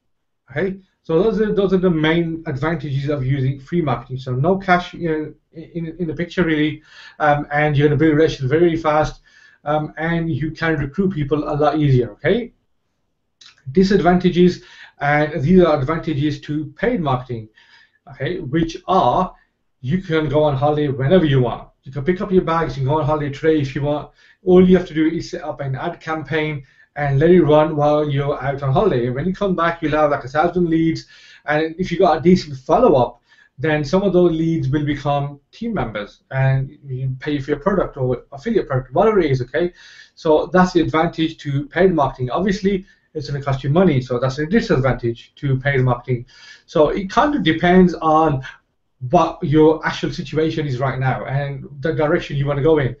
okay? So those are the main advantages of using free marketing. So no cash in the picture really, and you're going to build a relationship very, very fast, and you can recruit people a lot easier, okay? Disadvantages, and these are advantages to paid marketing, okay, which are you can go on holiday whenever you want. You can pick up your bags and go on holiday today if you want. All you have to do is set up an ad campaign and let it run while you're out on holiday. And when you come back, you'll have like 1,000 leads, and if you got a decent follow-up, then some of those leads will become team members, and you pay for your product or affiliate product, whatever it is, okay? So that's the advantage to paid marketing. Obviously, it's going to cost you money, so that's a disadvantage to paid marketing. So it kind of depends on what your actual situation is right now and the direction you want to go in.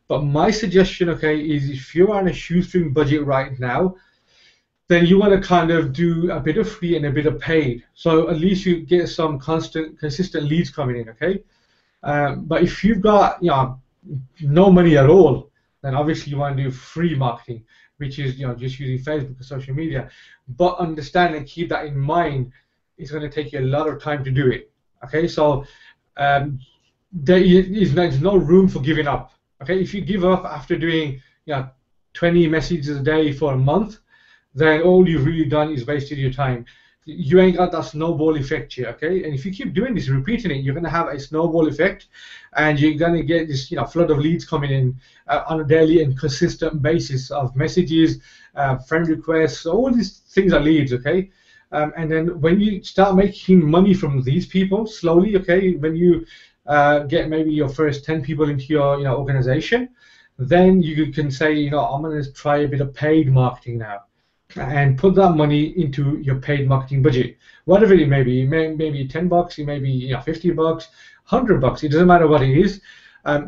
But my suggestion, okay, is if you're on a shoestring budget right now, then you want to kind of do a bit of free and a bit of paid. So at least you get some consistent leads coming in, okay? But if you've got no money at all, then obviously you want to do free marketing, which is just using Facebook or social media. But understand and keep that in mind, it's going to take you a lot of time to do it. Okay, so there's no room for giving up. Okay, if you give up after doing 20 messages a day for a month, then all you've really done is wasted your time. You ain't got that snowball effect here, okay? And if you keep doing this, repeating it, you're going to have a snowball effect, and you're going to get this flood of leads coming in on a daily and consistent basis of messages, friend requests, all these things are leads, okay? And then when you start making money from these people slowly, okay, when you get maybe your first 10 people into your organization, then you can say, I'm going to try a bit of paid marketing now, and put that money into your paid marketing budget, whatever it may be. Maybe $10, it may be $50, $100. It doesn't matter what it is.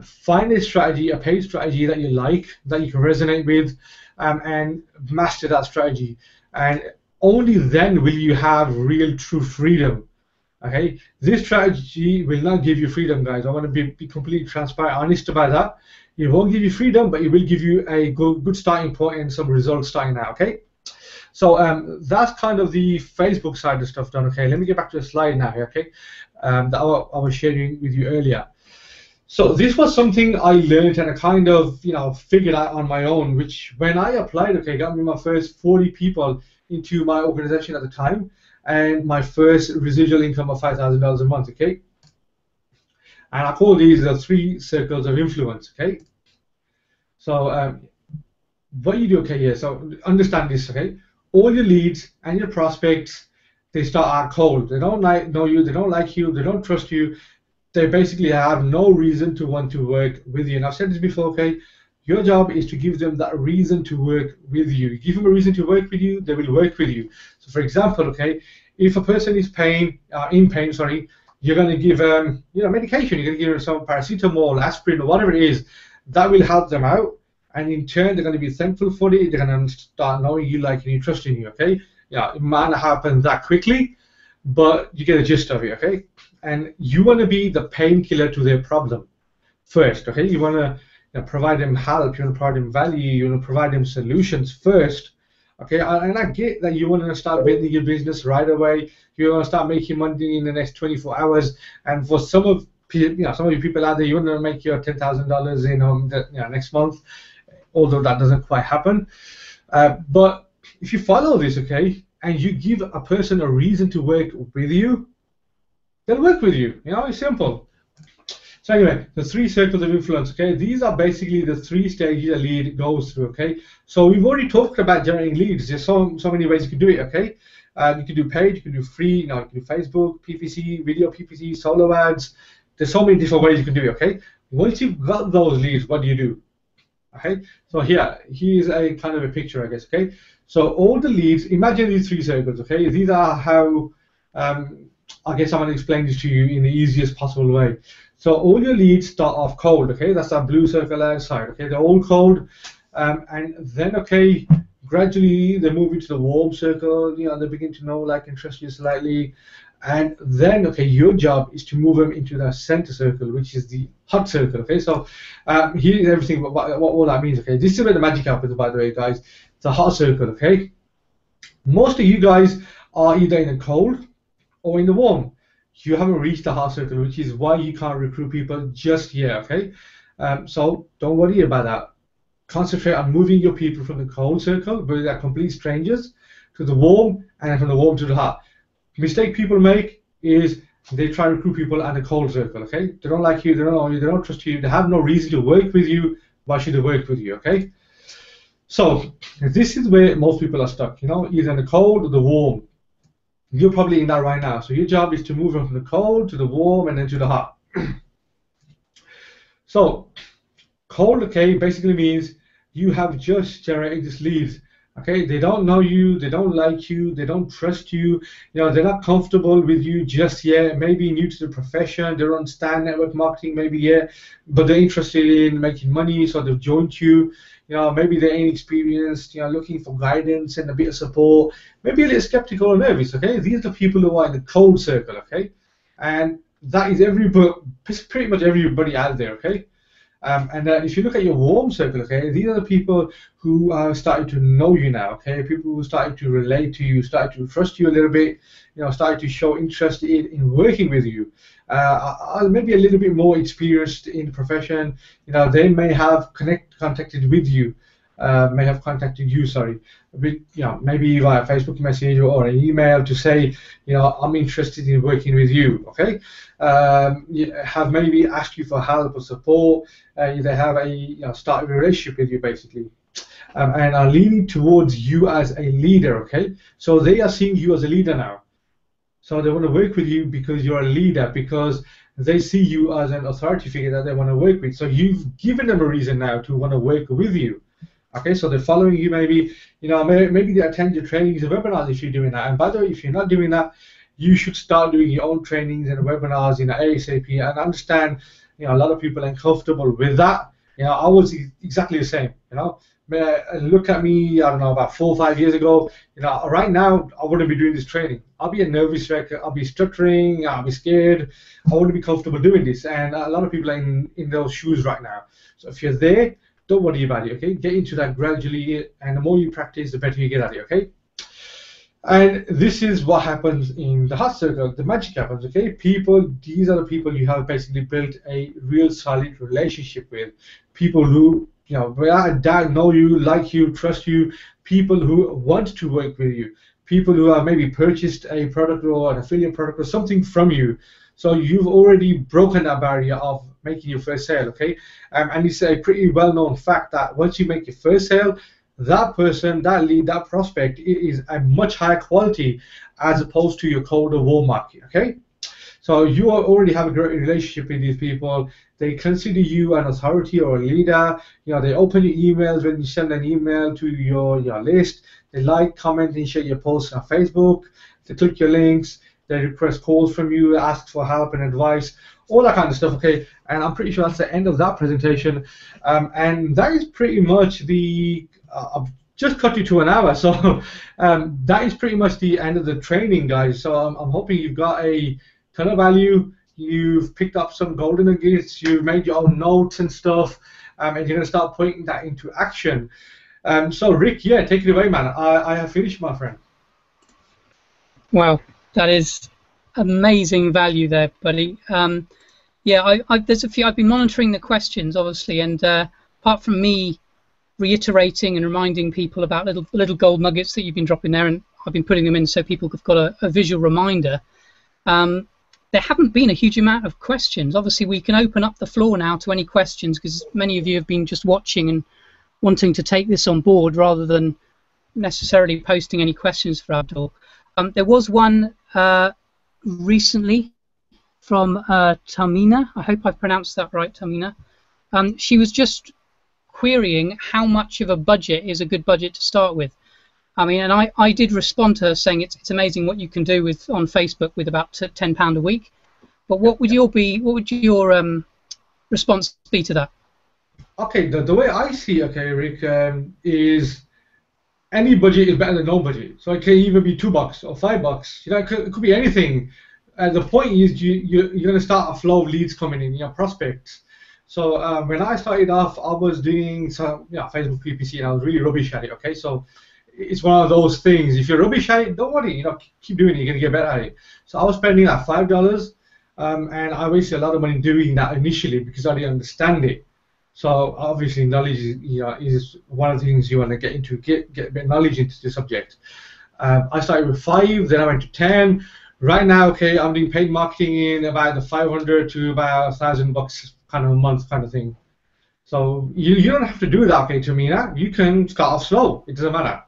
Find a strategy, a paid strategy that you like, that you can resonate with, and master that strategy. And only then will you have real, true freedom. Okay, this strategy will not give you freedom, guys. I want to be completely transparent, honest about that. It won't give you freedom, but it will give you a good starting point and some results starting out. Okay. So that's kind of the Facebook side of stuff done. Okay, let me get back to the slide now. Okay, that I was sharing with you earlier. So this was something I learned and I kind of figured out on my own, which when I applied, okay, got me my first 40 people into my organization at the time, and my first residual income of $5,000 a month. Okay, and I call these the 3 circles of influence. Okay, so what you do, okay, yeah. So understand this, okay. All your leads and your prospects, they start out cold. They don't know you, they don't like you, they don't trust you. They basically have no reason to want to work with you. And I've said this before, okay? Your job is to give them that reason to work with you. You give them a reason to work with you, they will work with you. So for example, okay, if a person is in pain, you're going to give medication. You're going to give them some paracetamol, aspirin, or whatever it is. That will help them out. And in turn, they're going to be thankful for it. They're going to start knowing you, liking you, trusting you, okay? It might not happen that quickly, but you get the gist of it, okay? And you want to be the painkiller to their problem first, okay? You want to provide them help, you want to provide them value, you want to provide them solutions first, okay? And I get that you want to start building your business right away. You want to start making money in the next 24 hours. And for some of some of you people out there, you want to make your $10,000 next month. Although that doesn't quite happen. But if you follow this, okay, and you give a person a reason to work with you, they'll work with you. It's simple. So anyway, the 3 circles of influence, okay, these are basically the 3 stages a lead goes through, okay. So we've already talked about generating leads. There's so many ways you can do it, okay. You can do paid, you can do free, you can do Facebook, PPC, video PPC, solo ads. There's so many different ways you can do it, okay. Once you've got those leads, what do you do? Okay, so here's a kind of a picture, I guess. Okay, so all the leads, imagine these 3 circles. Okay, these are how I guess I'm going to explain this to you in the easiest possible way. So all your leads start off cold. Okay, that's that blue circle outside. Okay, they're all cold, and then gradually they move into the warm circle. They begin to know, like, and trust you slightly. And then, your job is to move them into the center circle, which is the hot circle. Okay, so here's everything. What all that means. Okay, this is where the magic happens, by the way, guys. The hot circle. Okay, most of you guys are either in the cold or in the warm. You haven't reached the hot circle, which is why you can't recruit people just yet. Okay, so don't worry about that. Concentrate on moving your people from the cold circle, where they're complete strangers, to the warm, and from the warm to the hot. Mistake people make is they try to recruit people at the cold circle, okay? They don't like you, they don't know you, they don't trust you, they have no reason to work with you. Why should they work with you, okay? So this is where most people are stuck, you know, either in the cold or the warm. You're probably in that right now. So your job is to move from the cold to the warm and then to the hot. So cold, okay, basically means you have just generated these leads. Okay, they don't know you, they don't like you, they don't trust you, you know, they're not comfortable with you just yet, maybe new to the profession, they don't understand network marketing maybe yet, but they're interested in making money, so they've joined you. You know, maybe they're inexperienced, you know, looking for guidance and a bit of support, maybe a little skeptical or nervous, okay? These are the people who are in the cold circle, okay? And that is pretty much everybody out there, okay? And if you look at your warm circle, okay, these are the people who are starting to know you now, okay, people who started to relate to you, started to trust you a little bit, you know, started to show interest in working with you. Maybe a little bit more experienced in the profession, you know, they may have contacted with you, sorry, with, you know, maybe via Facebook message or an email to say, you know, I'm interested in working with you, okay? Have maybe asked you for help or support. They have started a relationship with you basically, and are leaning towards you as a leader, okay? So they are seeing you as a leader now. So they want to work with you because you're a leader, because they see you as an authority figure that they want to work with. So you've given them a reason now to want to work with you. Okay, so they're following you, maybe, you know, maybe they attend your trainings and webinars if you're doing that. And by the way, if you're not doing that, you should start doing your own trainings and webinars in ASAP, and understand, you know, a lot of people ain't comfortable with that. You know, I was exactly the same, you know. Look at me, I don't know, about 4 or 5 years ago, you know, right now, I wouldn't be doing this training. I'll be a nervous wreck, I'll be stuttering, I'll be scared, I wouldn't be comfortable doing this. And a lot of people are in those shoes right now. So if you're there, don't worry about it, okay? Get into that gradually, and the more you practice, the better you get at it, okay? And this is what happens in the hot circle. The magic happens, okay? These are the people you have basically built a real solid relationship with. People who, you know, without a doubt know you, like you, trust you. People who want to work with you. People who have maybe purchased a product or an affiliate product or something from you. So you've already broken that barrier of making your first sale, okay? And it's a pretty well-known fact that once you make your first sale, that person, that lead, that prospect, it is a much higher quality as opposed to your cold or warm market, okay? So you already have a great relationship with these people. They consider you an authority or a leader. You know, they open your emails when you send an email to your list. They like, comment, and share your posts on Facebook. They click your links. They request calls from you, ask for help and advice, all that kind of stuff, okay? And I'm pretty sure that's the end of that presentation. And that is pretty much the, I've just cut you to an hour, so that is pretty much the end of the training, guys. So I'm hoping you've got a ton of value, you've picked up some golden nuggets, you've made your own notes and stuff, and you're going to start putting that into action. So Rick, yeah, take it away, man. I have finished, my friend. Wow. That is amazing value there, buddy. Yeah, there's a few. I've been monitoring the questions, obviously, and apart from me reiterating and reminding people about little gold nuggets that you've been dropping there, and I've been putting them in so people have got a visual reminder. There haven't been a huge amount of questions. Obviously, we can open up the floor now to any questions, because many of you have been just watching and wanting to take this on board rather than necessarily posting any questions for Abdul. There was one recently from Tamina. I hope I've pronounced that right, Tamina. She was just querying how much of a budget is a good budget to start with. I mean, and I did respond to her saying it's amazing what you can do on Facebook with about £10 a week. But what would your response be to that? Okay, the way I see, okay, Rick, is any budget is better than no budget. So it can even be $2 or $5. You know, it could be anything. The point is you're going to start a flow of leads coming in, your prospects. So when I started off, I was doing some Facebook PPC, and I was really rubbish at it. Okay, so it's one of those things. If you're rubbish at it, don't worry. Keep doing it. You're going to get better at it. So I was spending that $5, and I wasted a lot of money doing that initially because I didn't understand it. So obviously knowledge is one of the things you want to get into, get a bit of knowledge into the subject. I started with 5, then I went to 10. Right now, okay, I'm doing paid marketing in about the $500 to about $1,000 kind of a month kind of thing. So you don't have to do that, okay, Tamina. You can start off slow. It doesn't matter.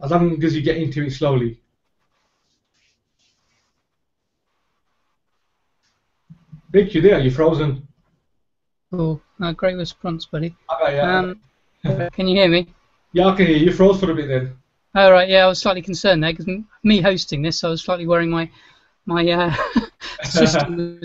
As long as you get into it slowly. Rick, you there? You're frozen. Cool. Great response, buddy. Okay, yeah. Can you hear me? Yeah, I can hear you. You froze for a bit then. Oh, right, yeah, I was slightly concerned there because me hosting this, I was slightly worrying my system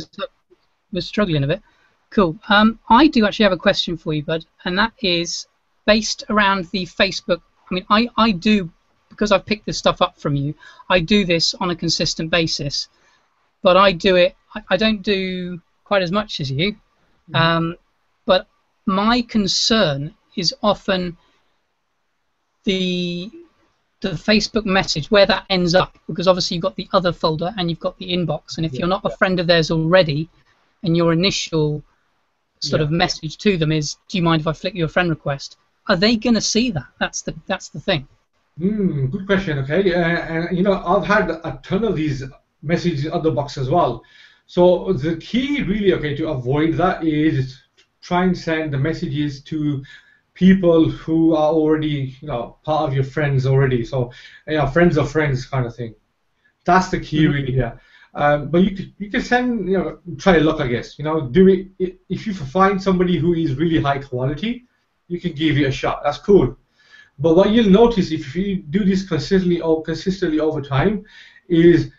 was struggling a bit. Cool. I do actually have a question for you, bud, and that is based around the Facebook. I mean, I do, because I've picked this stuff up from you, I do this on a consistent basis, but I do it, I don't do quite as much as you, but my concern is often the Facebook message, where that ends up, because obviously you've got the other folder and you've got the inbox, and if you're not a friend of theirs already, and your initial sort of message to them is, do you mind if I flick you a friend request? Are they going to see that? That's the thing. Good question. Okay, and you know, I've had a ton of these messages in other boxes as well. So the key, really, okay, to avoid that is try and send the messages to people who are already, you know, part of your friends already. So, you know, friends of friends kind of thing. That's the key, really, here. But you can send, you know, try luck, I guess. You know, do it if you find somebody who is really high quality, you can give it a shot. That's cool. But what you'll notice if you do this consistently over time is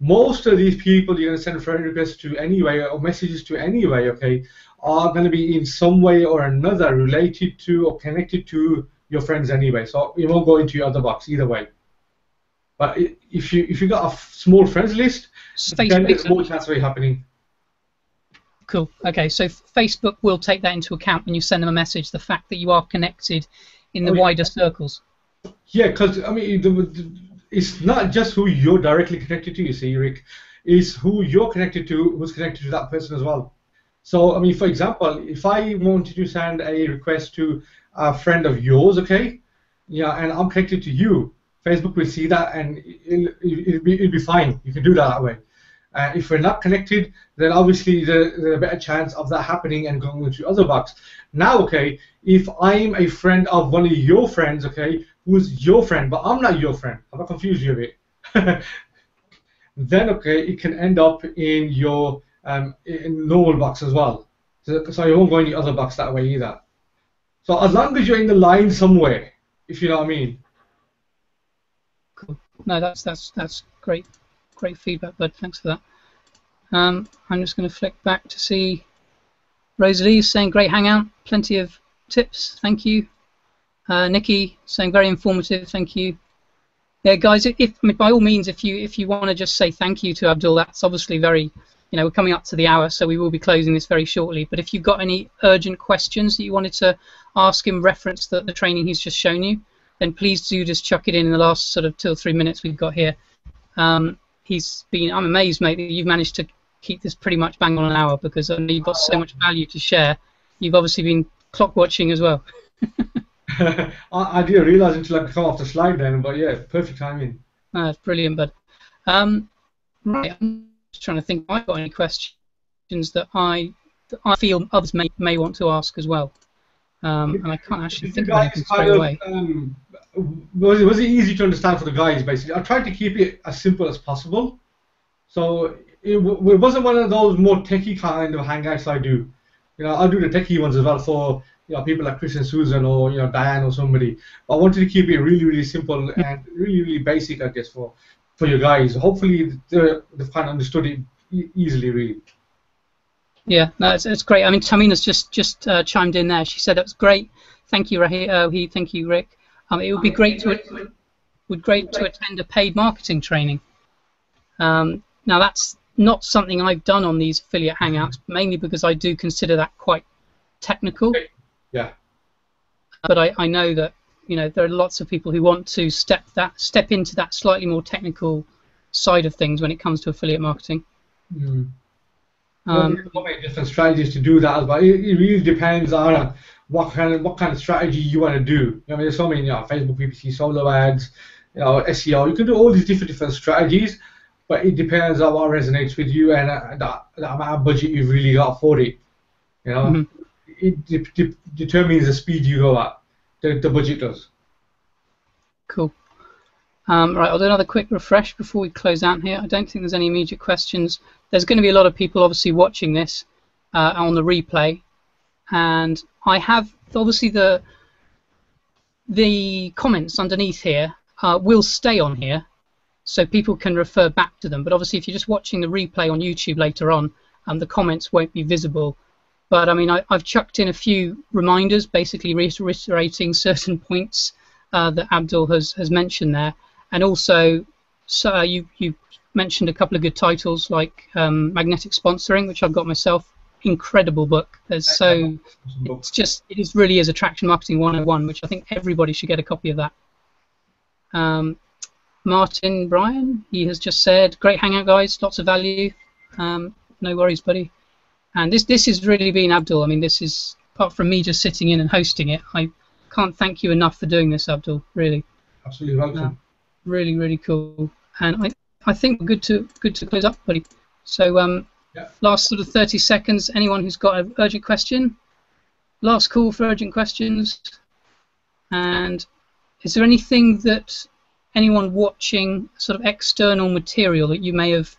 most of these people you're going to send friend requests to anyway or messages to anyway, okay, are going to be in some way or another related to or connected to your friends anyway. So it won't go into your other box either way. But if you got a small friends list, then there's more chance of it happening. Cool. Okay, so Facebook will take that into account when you send them a message, the fact that you are connected in the wider circles. Yeah, because I mean, it's not just who you're directly connected to, you see, Rick. It's who you're connected to, who's connected to that person as well. So, I mean, for example, if I wanted to send a request to a friend of yours, okay, yeah, and I'm connected to you, Facebook will see that and it'll be fine. You can do that way. If we're not connected, then obviously there's a better chance of that happening and going into other box. Now, okay, if I'm a friend of one of your friends, okay, who's your friend, but I'm not your friend, I'm not confused you a bit, then, okay, it can end up in your in normal box as well. So you won't go in the other box that way either. So as long as you're in the line somewhere, if you know what I mean. Cool. No, that's great feedback, bud. Thanks for that. I'm just going to flick back to see Rosalie saying great hangout, plenty of tips, thank you. Nikki saying very informative, thank you. Yeah, guys, by all means, if you want to just say thank you to Abdul, that's obviously very, you know, we're coming up to the hour, so we will be closing this very shortly. But if you've got any urgent questions that you wanted to ask him, reference the training he's just shown you, then please do just chuck it in the last sort of 2 or 3 minutes we've got here. I'm amazed, mate, that you've managed to keep this pretty much bang on an hour, because I know you've got so much value to share. You've obviously been clock watching as well. I didn't realize until I come off the slide then, but yeah, perfect timing. That's brilliant, bud. Right, I'm just trying to think if I've got any questions that I feel others may want to ask as well. And I can't actually think of anything straight away. Was it easy to understand for the guys, basically? I tried to keep it as simple as possible. So it wasn't one of those more techie kind of hangouts I do. You know, I do the techie ones as well for, you know, people like Chris and Susan or, you know, Diane or somebody. But I wanted to keep it really, really simple and really, really basic, I guess, for your guys. Hopefully they've kind of understood it easily, really. Yeah, no, it's great. I mean, Tamina's just chimed in there. She said that was great. Thank you, Rahid. Thank you, Rick. It would be great to attend a paid marketing training. Now that's not something I've done on these affiliate hangouts, mainly because I do consider that quite technical. Yeah. But I know that, you know, there are lots of people who want to step into that slightly more technical side of things when it comes to affiliate marketing. There's so many different strategies to do that, but it really depends on what kind of strategy you want to do. I mean, there's so many, you know, Facebook PPC, solo ads, you know, SEO. You can do all these different strategies, but it depends on what resonates with you and the amount of budget you've really got for it. You know, determines the speed you go at. The budget does. Cool. Right, I'll do another quick refresh before we close out here. I don't think there's any immediate questions. There's going to be a lot of people obviously watching this on the replay, and I have obviously the comments underneath here will stay on here, so people can refer back to them. But obviously, if you're just watching the replay on YouTube later on, the comments won't be visible. But I mean, I've chucked in a few reminders, basically reiterating certain points that Abdul has mentioned there, and also so you mentioned a couple of good titles like Magnetic Sponsoring, which I've got myself. Incredible book. It's really is Attraction Marketing 101, which I think everybody should get a copy of that. Martin Bryan, he has just said, great hangout guys, lots of value. No worries, buddy. And this has really been Abdul. I mean, this is, apart from me just sitting in and hosting it, I can't thank you enough for doing this, Abdul, really. Absolutely welcome. Really, really cool. And I think good to close up, buddy. So yeah. Last sort of 30 seconds, anyone who's got an urgent question? Last call for urgent questions. And is there anything that anyone watching, sort of external material that you may have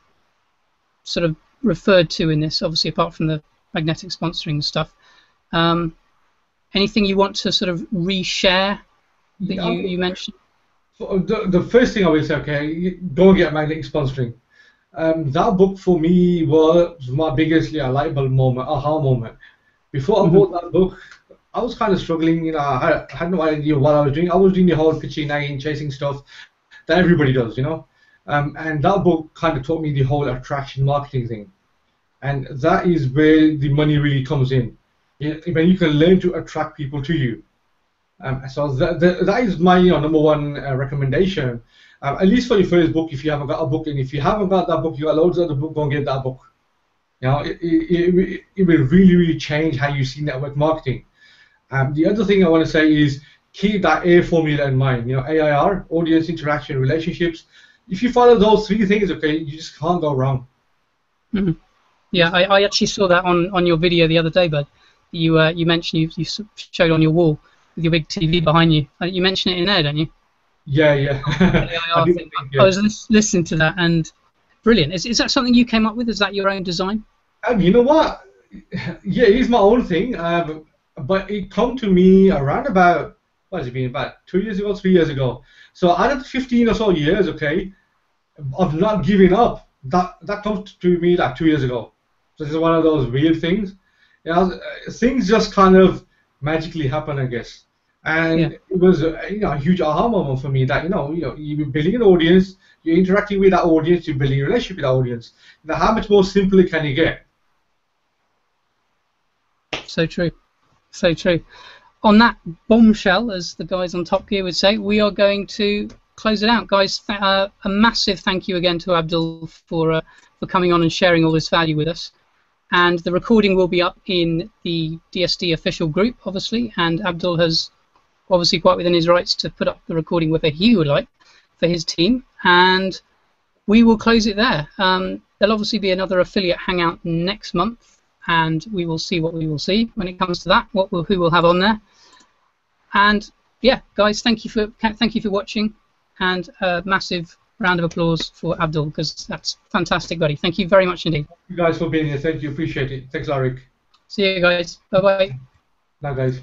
sort of referred to in this, obviously apart from the magnetic sponsoring stuff, anything you want to sort of reshare that you mentioned? The first thing I will say, okay, don't get magnetic sponsoring. That book for me was my biggest light bulb moment, aha moment. Before I bought that book, I was kind of struggling. You know, I had no idea what I was doing. I was doing the whole pitching, nagging, chasing stuff that everybody does, you know. And that book kind of taught me the whole attraction marketing thing, and that is where the money really comes in. When you can learn to attract people to you. So that is my number one recommendation. At least for your first book, if you haven't got a book, and if you haven't got that book, you got loads of other books, go and get that book. You know, it will really, really change how you see network marketing. The other thing I want to say is keep that AIR formula in mind. You know, AIR, audience, interaction, relationships. If you follow those three things, okay, you just can't go wrong. Mm-hmm. Yeah, I actually saw that on your video the other day, bud. You mentioned you showed on your wall with your big TV behind you. You mentioned it in there, don't you? Yeah. I was listening to that, and brilliant. Is that something you came up with? Is that your own design? You know what? Yeah, it is my own thing. But it come to me around about, what has it been, about 2 years ago, 3 years ago. So out of 15 or so years, okay, of not giving up, that comes to me like 2 years ago. So this is one of those weird things. You know, things just kind of magically happen, I guess. And yeah. It was a huge aha moment for me that you're building an audience, you're interacting with that audience, you're building a relationship with that audience. Now, how much more simpler can you get? So true, so true. On that bombshell, as the guys on Top Gear would say, we are going to close it out, guys. A massive thank you again to Abdul for coming on and sharing all this value with us. And the recording will be up in the DSD official group, obviously, and Abdul has obviously quite within his rights to put up the recording whether he would like for his team, and we will close it there. There'll obviously be another affiliate hangout next month, and we will see what we will see when it comes to that, who we'll have on there. And yeah, guys, thank you for watching, and a massive round of applause for Abdul, because that's fantastic, buddy. Thank you very much indeed. Thank you guys for being here. Thank you, appreciate it. Thanks, Arik. See you guys. Bye bye. Bye, guys.